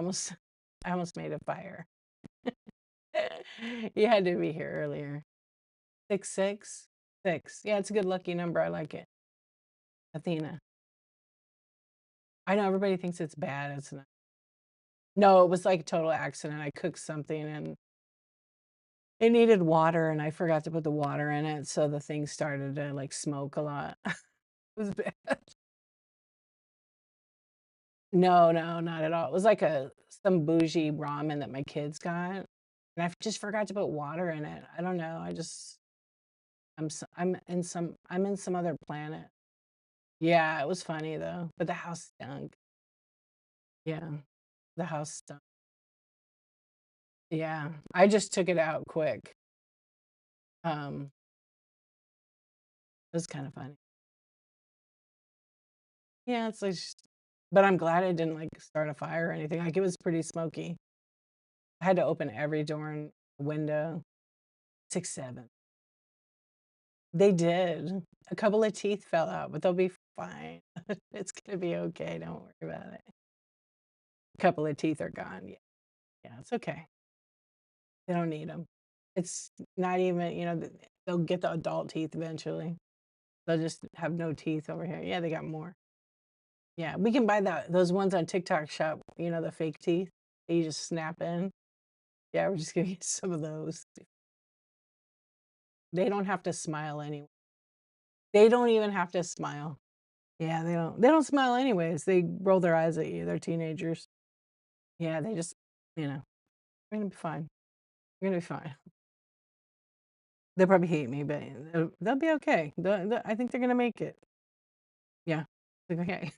almost made a fire. You had to be here earlier. 666. Yeah, it's a good lucky number. I like it. Athena. I know everybody thinks it's bad. It's not. No, it was like a total accident. I cooked something and it needed water and I forgot to put the water in it, so the thing started to like smoke a lot. It was bad. No, no, not at all. It was like some bougie ramen that my kids got, and I just forgot to put water in it. I don't know. I'm in some other planet. Yeah, it was funny though, but the house stunk. Yeah, the house stunk. Yeah, I just took it out quick. It was kind of funny. Yeah, it's like, but I'm glad I didn't like start a fire or anything. Like it was pretty smoky. I had to open every door and window. 6, 7. They did. A couple of teeth fell out, but they'll be fine. It's gonna be okay. Don't worry about it. A couple of teeth are gone. Yeah, yeah, it's okay. They don't need them. It's not even, they'll get the adult teeth eventually. They'll just have no teeth over here. Yeah, they got more. Yeah, we can buy those ones on TikTok shop, the fake teeth that you just snap in. Yeah, we're just gonna get some of those. They don't have to smile anyway. They don't even have to smile. Yeah, they don't smile anyways. They roll their eyes at you. They're teenagers. Yeah, they just, we're gonna be fine. We're gonna be fine. They'll probably hate me, but they'll be okay. I think they're gonna make it. Yeah. Like, okay.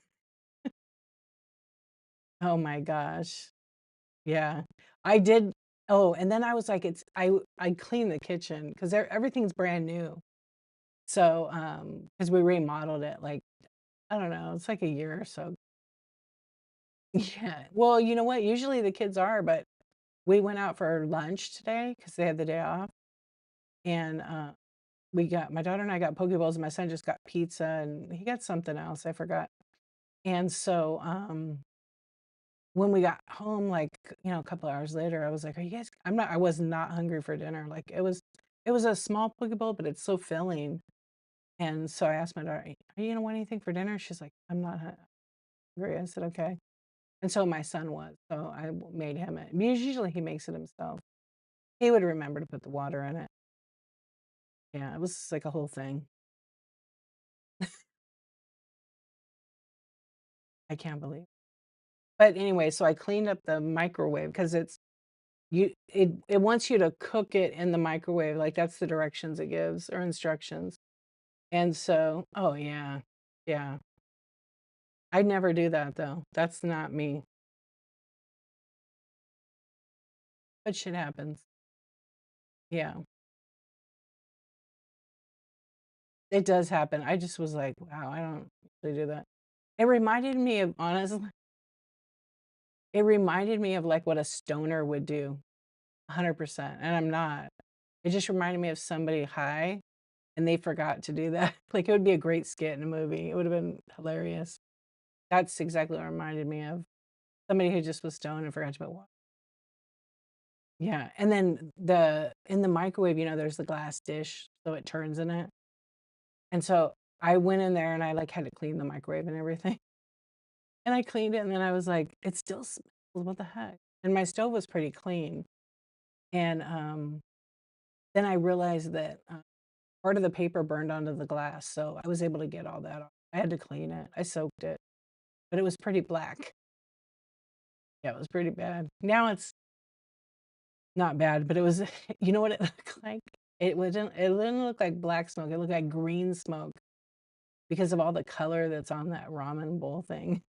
Oh my gosh. Yeah. I did. Oh, and then I was like, I cleaned the kitchen because everything's brand new. So, because we remodeled it, like, I don't know, it's like a year or so. Yeah. Well, you know what? Usually the kids are, but we went out for lunch today because they had the day off. And my daughter and I got poke bowls, and my son just got pizza and he got something else. I forgot. And so when we got home, like, a couple hours later, I was like, I was not hungry for dinner. Like it was a small poke bowl, but it's so filling. And so I asked my daughter, "Are you gonna want anything for dinner?" She's like, "I'm not hungry." I said, "Okay." And so my son was, so I made him it. Usually he makes it himself. He would remember to put the water in it. Yeah, it was like a whole thing. I can't believe. But anyway, so I cleaned up the microwave because it wants you to cook it in the microwave. Like that's the directions it gives or instructions. And so, oh yeah. Yeah. I never do that though. That's not me. But shit happens. Yeah. It does happen. I just was like, "Wow, I don't usually do that." It reminded me of honestly, it reminded me of, like, what a stoner would do, 100%, and I'm not. It just reminded me of somebody high, and they forgot to do that. Like, it would be a great skit in a movie. It would've been hilarious. That's exactly what it reminded me of. Somebody who just was stoned and forgot to put water. Yeah, and then in the microwave, there's the glass dish, so it turns in it, and so I went in there and I, like, had to clean the microwave and everything, and I cleaned it, and then I was like, "It still smells, what the heck?" And my stove was pretty clean, and, then I realized that, part of the paper burned onto the glass, so I was able to get all that off. I had to clean it. I soaked it, but it was pretty black. Yeah, it was pretty bad. Now it's not bad, but it was you know what it looked like? It didn't look like black smoke, it looked like green smoke because of all the color that's on that ramen bowl thing.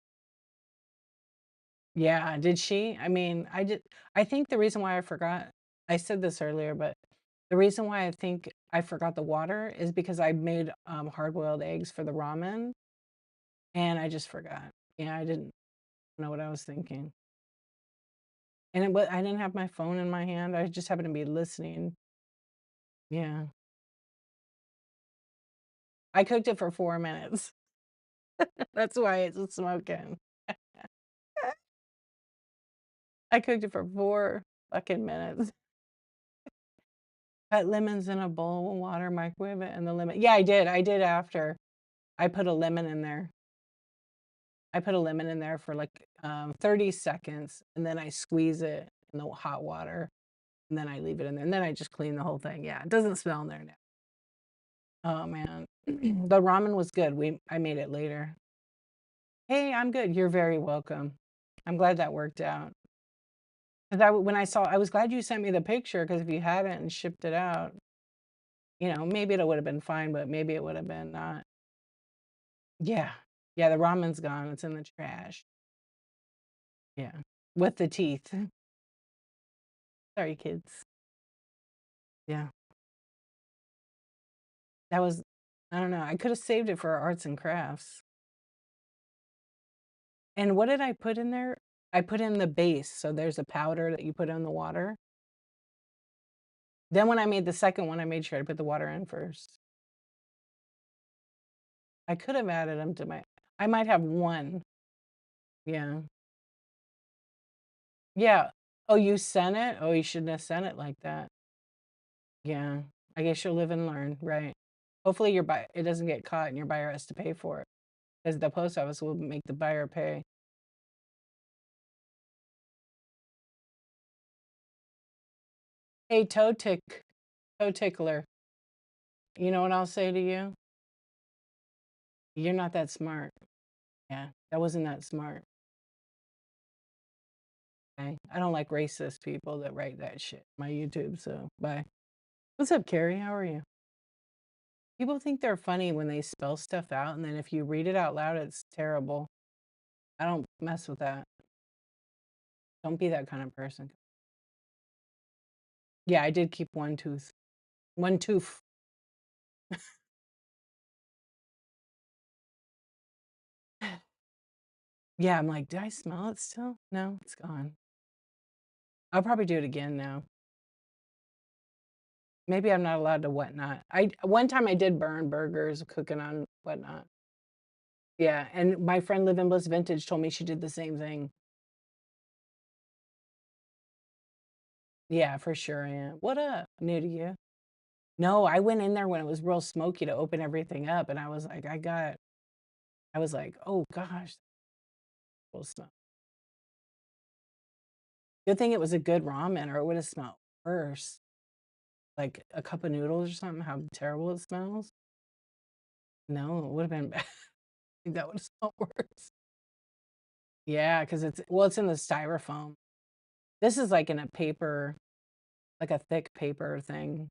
Yeah, did she? I mean, I think the reason why I said this earlier, but the reason why I think I forgot the water is because I made, hard-boiled eggs for the ramen, and I just forgot. Yeah, I didn't know what I was thinking. And I didn't have my phone in my hand, I just happened to be listening. Yeah. I cooked it for 4 minutes. That's why it's smoking. I cooked it for 4 fucking minutes. Cut lemons in a bowl of water, microwave it, and the lemon yeah, I did after. I put a lemon in there. I put a lemon in there for, like, 30 seconds, and then I squeeze it in the hot water, and then I leave it in there, and then I just clean the whole thing, yeah, it doesn't smell in there now. Oh, man. The ramen was good, I made it later. "Hey, I'm good." "You're very welcome." I'm glad that worked out. 'Cause when I saw I was glad you sent me the picture, because if you hadn't and shipped it out, maybe it would've been fine, but maybe it would've been not. Yeah. Yeah, the ramen's gone, it's in the trash. Yeah. With the teeth. Sorry, kids. Yeah. That was I don't know, I coulda saved it for arts and crafts. And what did I put in there? I put in the base, so there's a powder that you put in the water. Then when I made the second one, I made sure I put the water in first. I could have added them to my I might have one. Yeah. Yeah. Oh, you sent it? Oh, you shouldn't have sent it like that. Yeah. I guess you'll live and learn, right. Hopefully your buy it doesn't get caught and your buyer has to pay for it, because the post office will make the buyer pay. Hey, toe tickler, you know what I'll say to you? You're not that smart. Yeah, that wasn't that smart. Okay? I don't like racist people that write that shit on my YouTube, so bye. What's up, Carrie? How are you? People think they're funny when they spell stuff out, and then if you read it out loud, it's terrible. I don't mess with that. Don't be that kind of person. Yeah, I did keep one tooth. One tooth. Yeah, I'm like, "Did I smell it still? No, it's gone." I'll probably do it again now. Maybe I'm not allowed to whatnot. One time I did burn burgers cooking on whatnot. Yeah, and my friend Live in Bliss Vintage told me she did the same thing. Yeah, for sure, yeah. "What up?" New to you. No, I went in there when it was real smoky to open everything up, and I was like, I was like, "Oh gosh, full smell." Good thing it was a good ramen or it would've smelled worse. Like a cup of noodles or something, how terrible it smells. No, it would've been bad. That would've smelled worse. Yeah, because it's in the styrofoam. This is like in a paper, like a thick paper thing.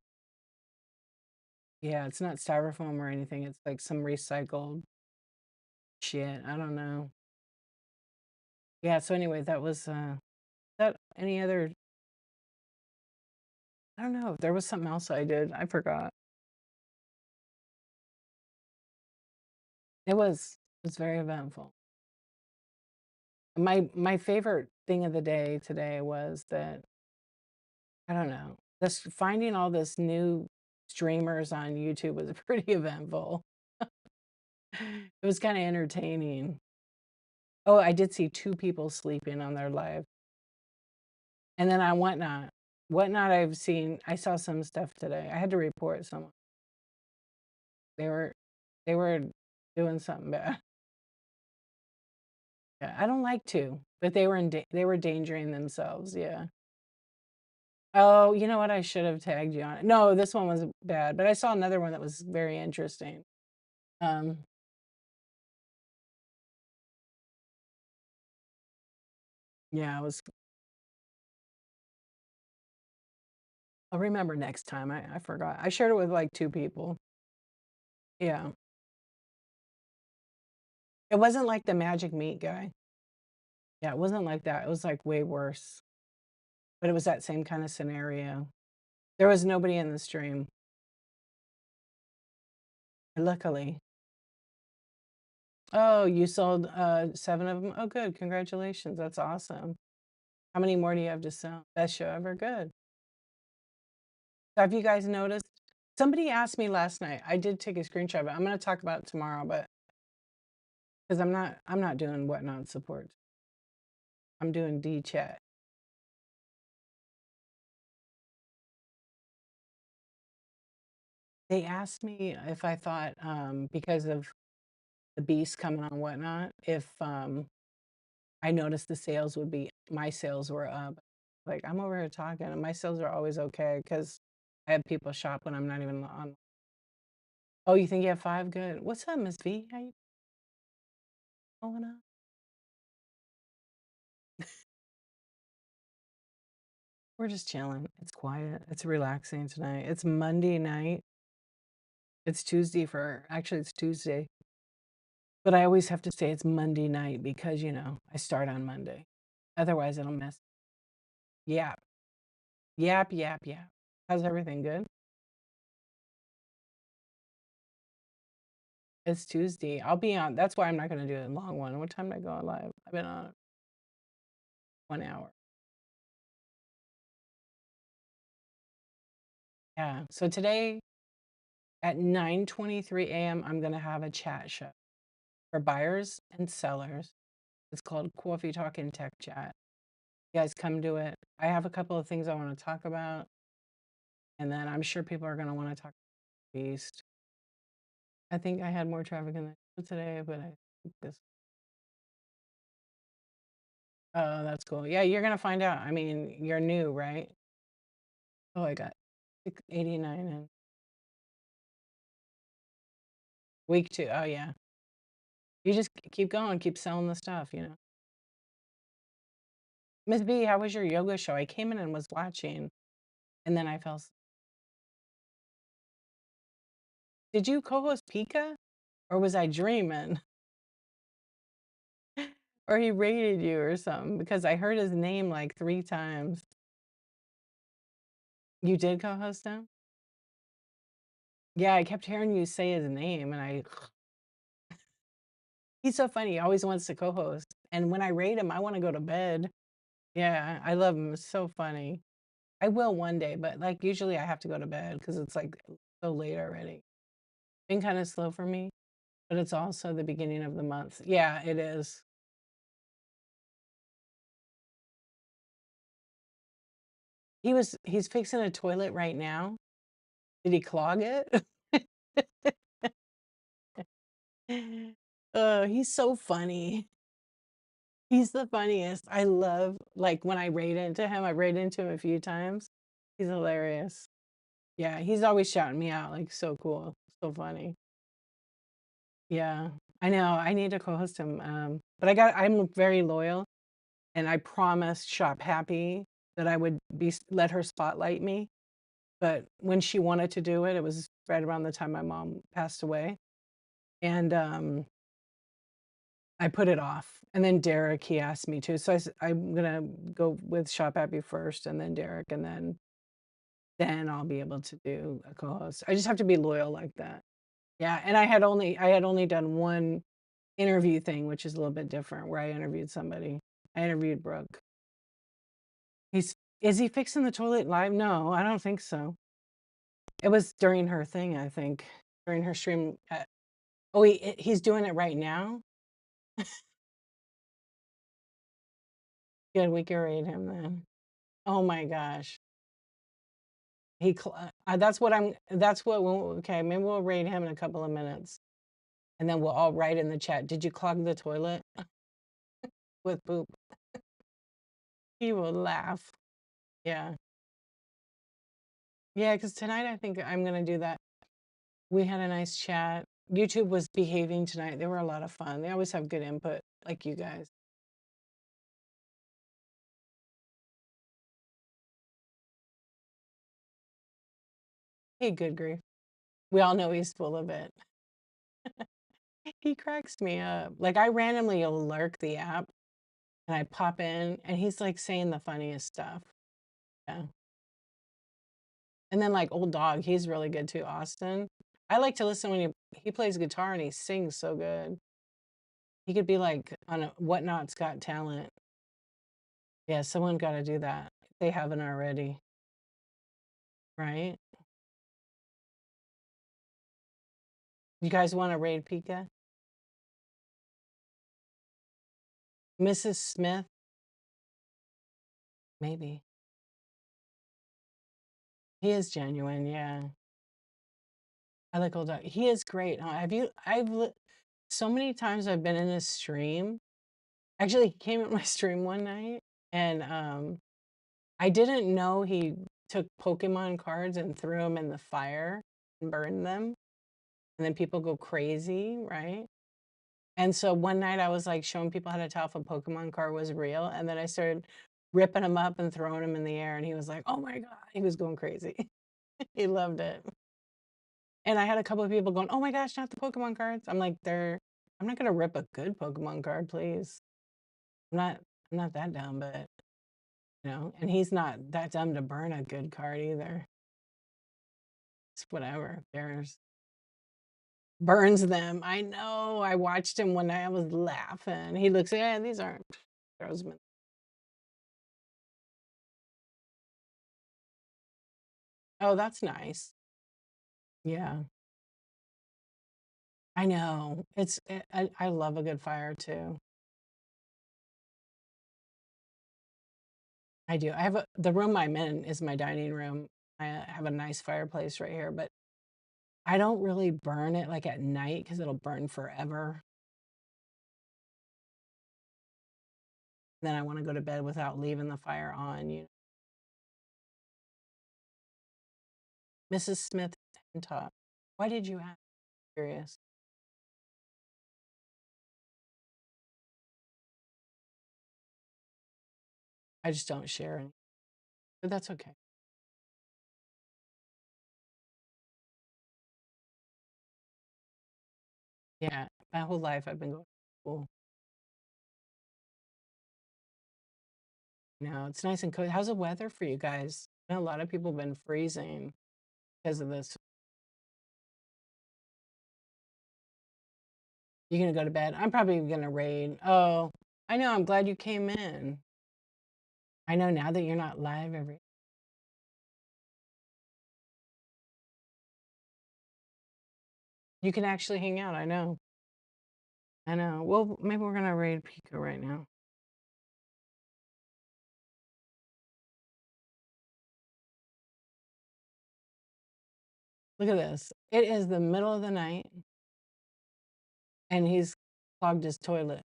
Yeah, it's not styrofoam or anything, it's like some recycled shit, I don't know. Yeah, so anyway, that was, that any other I don't know, there was something else I did, I forgot. It was very eventful. My favorite thing of the day today was that I don't know, this finding all this new streamers on YouTube was pretty eventful. It was kinda entertaining. Oh, I did see 2 people sleeping on their live. And then on Whatnot I saw some stuff today. I had to report someone. They were they were doing something bad. Yeah, I don't like to, but they were endangering themselves, yeah. Oh, you know what? I should have tagged you on it. No, this one was bad, but I saw another one that was very interesting. Um, yeah, I'll remember next time. I forgot. I shared it with like 2 people. Yeah. It wasn't like the magic meat guy. Yeah, it wasn't like that. It was like way worse. But it was that same kind of scenario. There was nobody in the stream, luckily. Oh, you sold 7 of them? Oh, good. Congratulations. That's awesome. How many more do you have to sell? Best show ever. Good. Have you guys noticed? Somebody asked me last night. I did take a screenshot of it. I'm going to talk about it tomorrow, but because I'm not doing whatnot support. I'm doing D chat. They asked me if I thought because of the beast coming on whatnot, if I noticed the sales would be my sales were up. Like I'm over here talking, and my sales are always okay because I have people shop when I'm not even on. Oh, you think you have 5? Good. What's up, Miss V? How you going on? We're just chilling. It's quiet. It's relaxing tonight. It's Monday night. It's Tuesday actually it's Tuesday. But I always have to say it's Monday night because, I start on Monday. Otherwise it'll mess. Yap. Yap, yap, yap. How's everything good? It's Tuesday. I'll be on. That's why I'm not going to do a long one. What time did I go on live? I've been on 1 hour. Yeah. So today at 9:23 a.m., I'm going to have a chat show for buyers and sellers. It's called Coffee Talk and Tech Chat. You guys come to it. I have a couple of things I want to talk about, and then I'm sure people are going to want to talk about Beast. I think I had more traffic in the show today, but I think this. Oh, that's cool. Yeah, you're going to find out. I mean, you're new, right? Oh, I got 89 in week 2. Oh, yeah. You just keep going, keep selling the stuff. Miss B, how was your yoga show? I came in and was watching, and then I fell. Did you co-host Pika, or was I dreaming? Or he rated you or something because I heard his name like 3 times. You did co-host him? Yeah, I kept hearing you say his name, and he's so funny. He always wants to co-host, and when I rate him, I want to go to bed. Yeah, I love him. It's so funny. I will one day, but like usually I have to go to bed because it's like so late already. Been kind of slow for me, but it's also the beginning of the month. Yeah, it is. He's fixing a toilet right now. Did he clog it? He's so funny. He's the funniest. I love like when I rate into him, I rate into him a few times. He's hilarious. Yeah, he's always shouting me out like so cool, so funny. Yeah, I know. I need to co-host him. But I'm very loyal, and I promised Shop Happy that I would let her spotlight me. But when she wanted to do it, it was right around the time my mom passed away, and I put it off. And then Derek, he asked me to, so I'm gonna go with Shop Happy first, and then Derek, and then I'll be able to do a co-host. I just have to be loyal like that. Yeah, and I had only done one interview thing, which is a little bit different, where I interviewed somebody. I interviewed Brooke. He's Is he fixing the toilet live? No, I don't think so. It was during her thing, I think, during her stream. Oh, he's doing it right now? Good, we can rate him then. Oh my gosh. Okay, maybe we'll rate him in a couple of minutes. And then we'll all write in the chat, did you clog the toilet with poop? He will laugh. Yeah. Yeah, because tonight I think I'm gonna do that. We had a nice chat. YouTube was behaving tonight. They were a lot of fun. They always have good input, like you guys. Hey, good grief. We all know he's full of it. He cracks me up. Like, I randomly will lurk the app and I pop in and he's like saying the funniest stuff. Yeah. And then like old dog, he's really good too, Austin. I like to listen when he plays guitar and he sings so good. He could be like on a Whatnot's Got Talent. Yeah, someone got to do that if they haven't already, right? You guys want to raid Pika? Mrs. Smith? Maybe. He is genuine, yeah. I like old dog. He is great, huh? So many times I've been in his stream. Actually, he came at my stream one night and I didn't know he took Pokemon cards and threw them in the fire and burned them. And then people go crazy, right? And so one night I was like showing people how to tell if a Pokemon card was real. And then I started ripping them up and throwing them in the air. And he was like, oh my God, he was going crazy. He loved it. And I had a couple of people going, oh my gosh, not the Pokemon cards. I'm like, I'm not gonna rip a good Pokemon card, please. I'm not that dumb, but and he's not that dumb to burn a good card either. It's whatever. There's burns them. I know. I watched him one night. I was laughing. He looks, yeah, these aren't. Throws them. Oh, that's nice. Yeah, I know. I love a good fire too. I do. The room I'm in is my dining room. I have a nice fireplace right here, but I don't really burn it like at night because it'll burn forever. Then I want to go to bed without leaving the fire on. Mrs. Smith top. Why did you ask? Curious. I just don't share any, but that's okay. Yeah, my whole life I've been going to school. No, it's nice and cold. How's the weather for you guys? I know a lot of people have been freezing because of this. You gonna go to bed? I'm probably gonna raid. Oh, I know. I'm glad you came in. I know now that you're not live you can actually hang out. I know. I know. Well, maybe we're gonna raid Pico right now. Look at this. It is the middle of the night, and he's clogged his toilet.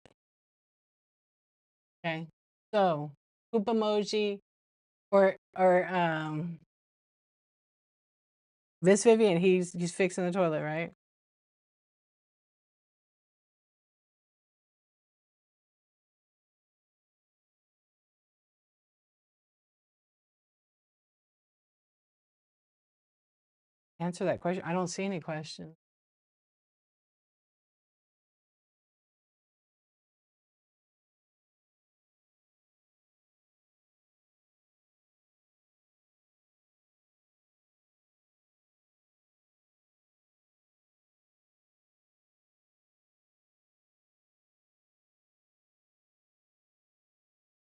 Okay, so poop emoji or this Vivian. He's fixing the toilet, right? Answer that question. I don't see any questions.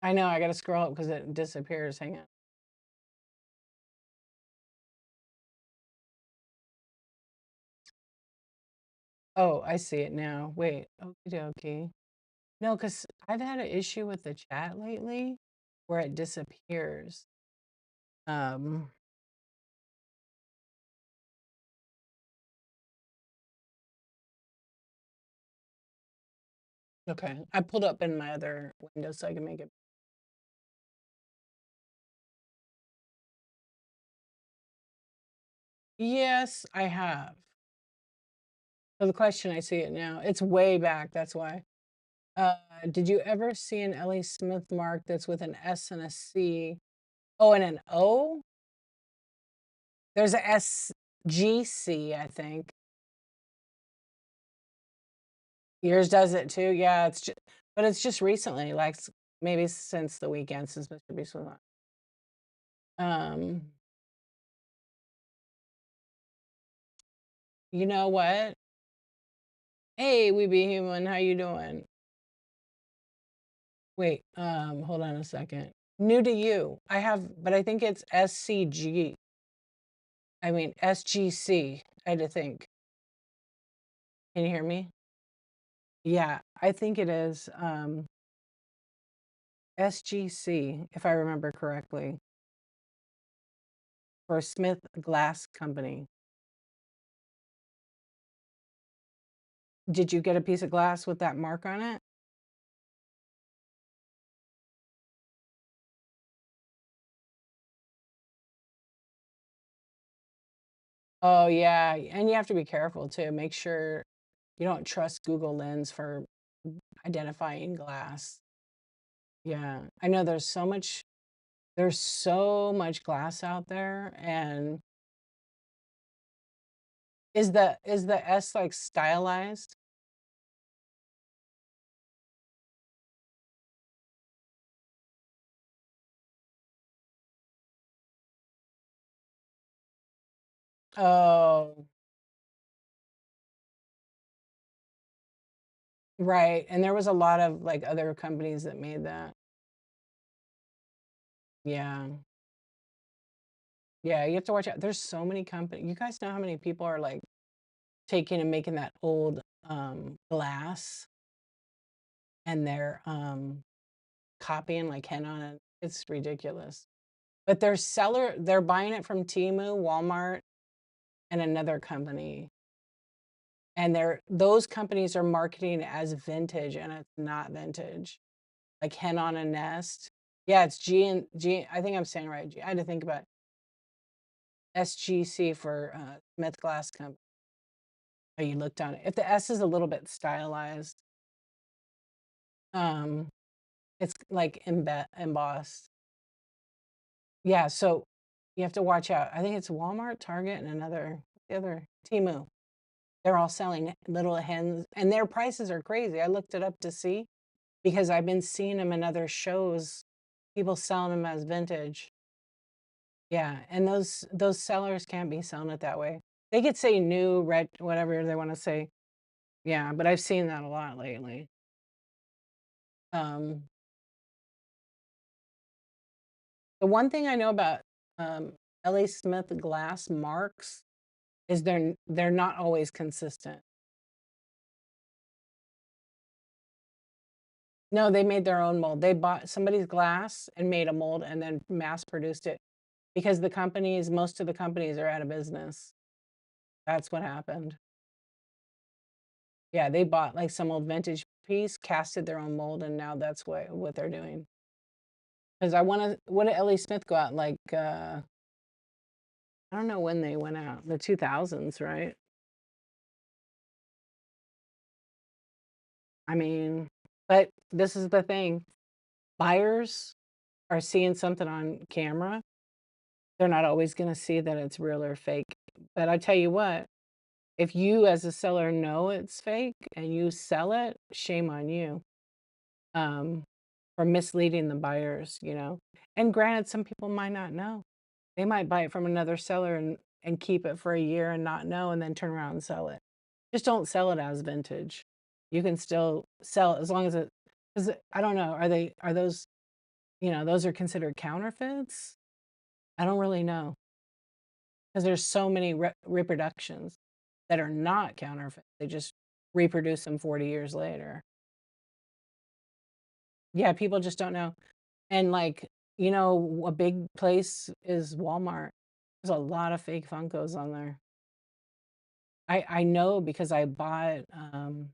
I know, I gotta scroll up because it disappears. Hang on. Oh, I see it now. Wait. Okie dokie. No, because I've had an issue with the chat lately where it disappears. Um, okay. I pulled up in my other window so I can make it. Yes, I have. So the question, I see it now. It's way back. That's why. Uh, did you ever see an Ellie Smith mark that's with an S and a C? Oh, and an O? There's a SGC, I think. Yours does it too? Yeah, it's just, but it's just recently, like maybe since the weekend, since Mr. Beast was on. You know what? Hey, we be human. How you doing? Wait, hold on a second. New to you. I have, but I think it's SCG. I mean SGC. I had to think. Can you hear me? Yeah, I think it is SGC, if I remember correctly, for Smith Glass Company. Did you get a piece of glass with that mark on it? Oh yeah, and you have to be careful too. Make sure you don't trust Google Lens for identifying glass. Yeah, I know there's so much glass out there, and is the S like stylized? Oh, right. And there was a lot of like other companies that made that. Yeah. Yeah, you have to watch out. There's so many companies. You guys know how many people are like taking and making that old glass and they're copying like hen on it. It's ridiculous. But they're buying it from Temu, Walmart, and another company. And those companies are marketing as vintage and it's not vintage. Like hen on a nest. Yeah, it's G and G. I think I'm saying it right. I had to think about SGC for Smith Glass Company. Oh, you looked on it. If the S is a little bit stylized, um, it's like embossed. Yeah, so you have to watch out. I think it's Walmart, Target, and the other Temu. They're all selling little hens, and their prices are crazy. I looked it up to see because I've been seeing them in other shows, people selling them as vintage. Yeah, and those sellers can't be selling it that way. They could say new, red, whatever they want to say. Yeah, but I've seen that a lot lately. Um, the one thing I know about L.A. Smith glass marks is they're not always consistent. No, they made their own mold. They bought somebody's glass and made a mold and then mass produced it because most of the companies are out of business. That's what happened. Yeah, they bought like some old vintage piece, casted their own mold, and now that's what they're doing. Because what did Ellie Smith go out like? I don't know when they went out, the 2000s, right? I mean, but this is the thing. Buyers are seeing something on camera. They're not always going to see that it's real or fake. But I tell you what, if you as a seller know it's fake and you sell it, shame on you um, for misleading the buyers. And granted, some people might not know. They might buy it from another seller and keep it for a year and not know and then turn around and sell it. Just don't sell it as vintage. You can still sell it as long as because I don't know, are those those are considered counterfeits. I don't really know because there's so many reproductions that are not counterfeit. They just reproduce them 40 years later. Yeah, people just don't know. And like, a big place is Walmart. There's a lot of fake Funkos on there. I know because I bought some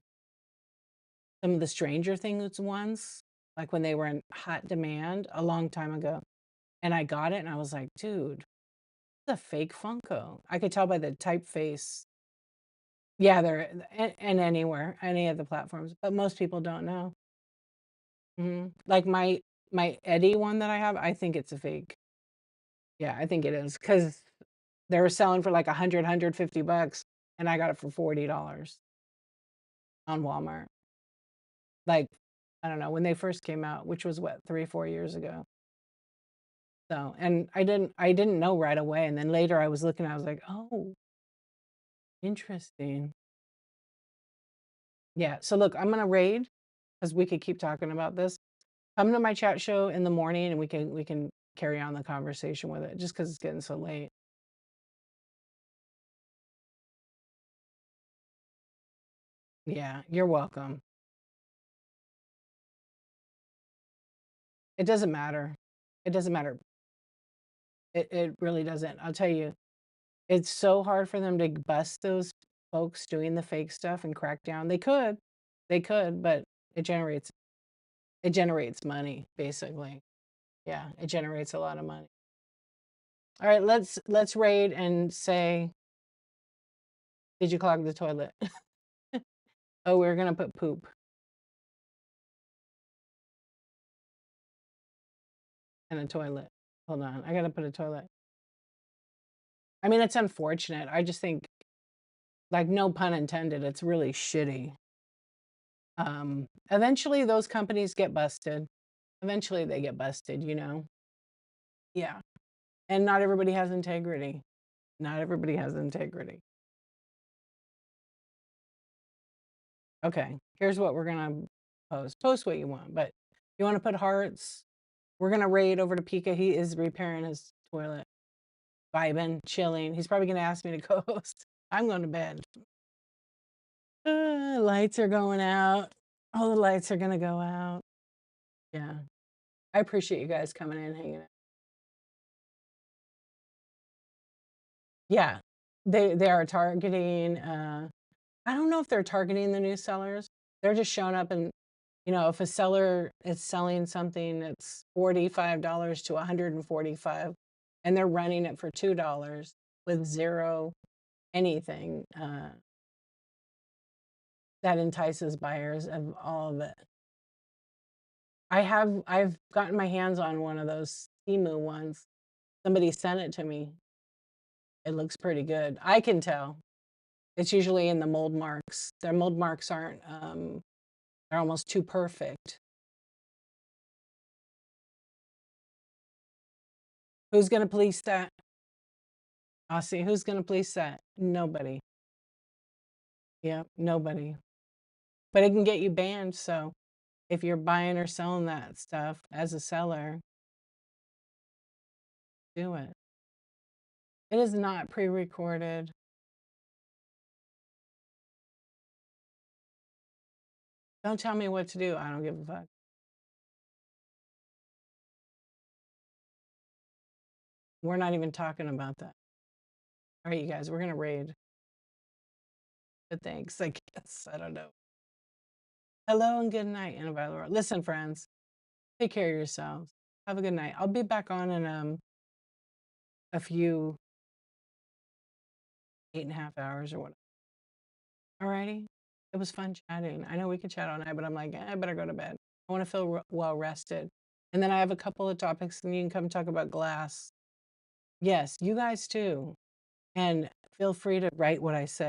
of the Stranger Things ones, like when they were in hot demand a long time ago. And I got it and I was like, dude, it's a fake Funko. I could tell by the typeface. Yeah, they're and anywhere, any of the platforms, but most people don't know. Like my Eddie one that I have, I think it's a fake. Yeah, I think it is because they were selling for like 150 bucks, and I got it for $40 on Walmart. Like, I don't know when they first came out, which was what 3, 4 years ago. So, and I didn't know right away, and then later I was looking, I was like, oh, interesting. Yeah. So look, I'm gonna raid because we could keep talking about this. Come to my chat show in the morning, and we can carry on the conversation with it. Just because it's getting so late. Yeah, you're welcome. It doesn't matter. It doesn't matter. It really doesn't. I'll tell you, it's so hard for them to bust those folks doing the fake stuff and crack down. They could, but it generates money, basically. Yeah, it generates a lot of money. All right, let's raid and say, did you clog the toilet? Oh, we're gonna put poop in a toilet. Hold on, I gotta put a toilet. I mean, it's unfortunate. I just think, like, no pun intended, it's really shitty. Eventually those companies get busted. Eventually they get busted. Yeah. And not everybody has integrity. Not everybody has integrity. Okay, here's what we're gonna post. Post what you want, but you want to put hearts. We're gonna raid over to Pika. He is repairing his toilet, vibing, chilling. He's probably gonna ask me to co-host. I'm going to bed. Lights are going out. All the lights are gonna go out. Yeah, I appreciate you guys coming in, hanging out. Yeah, they are targeting. I don't know if they're targeting the new sellers. They're just showing up and, if a seller is selling something that's $45 to 145 and they're running it for $2 with zero anything, that entices buyers of all of it. I've gotten my hands on one of those emu ones. Somebody sent it to me. It looks pretty good. I can tell. It's usually in the mold marks. Their mold marks aren't, they're almost too perfect. Who's gonna police that? I'll see. Who's gonna police that? Nobody. Yeah, nobody. But it can get you banned, so if you're buying or selling that stuff as a seller, do it. It is not pre-recorded. Don't tell me what to do. I don't give a fuck. We're not even talking about that. All right, you guys, we're gonna raid. But thanks, I guess. I don't know. Hello and good night, and by the way, listen, friends, take care of yourselves. Have a good night. I'll be back on in a few 8.5 hours or whatever. Alrighty. It was fun chatting. I know we could chat all night, but I'm like, I better go to bed. I want to feel well rested. And then I have a couple of topics, and you can come talk about glass. Yes, you guys too. And feel free to write what I said.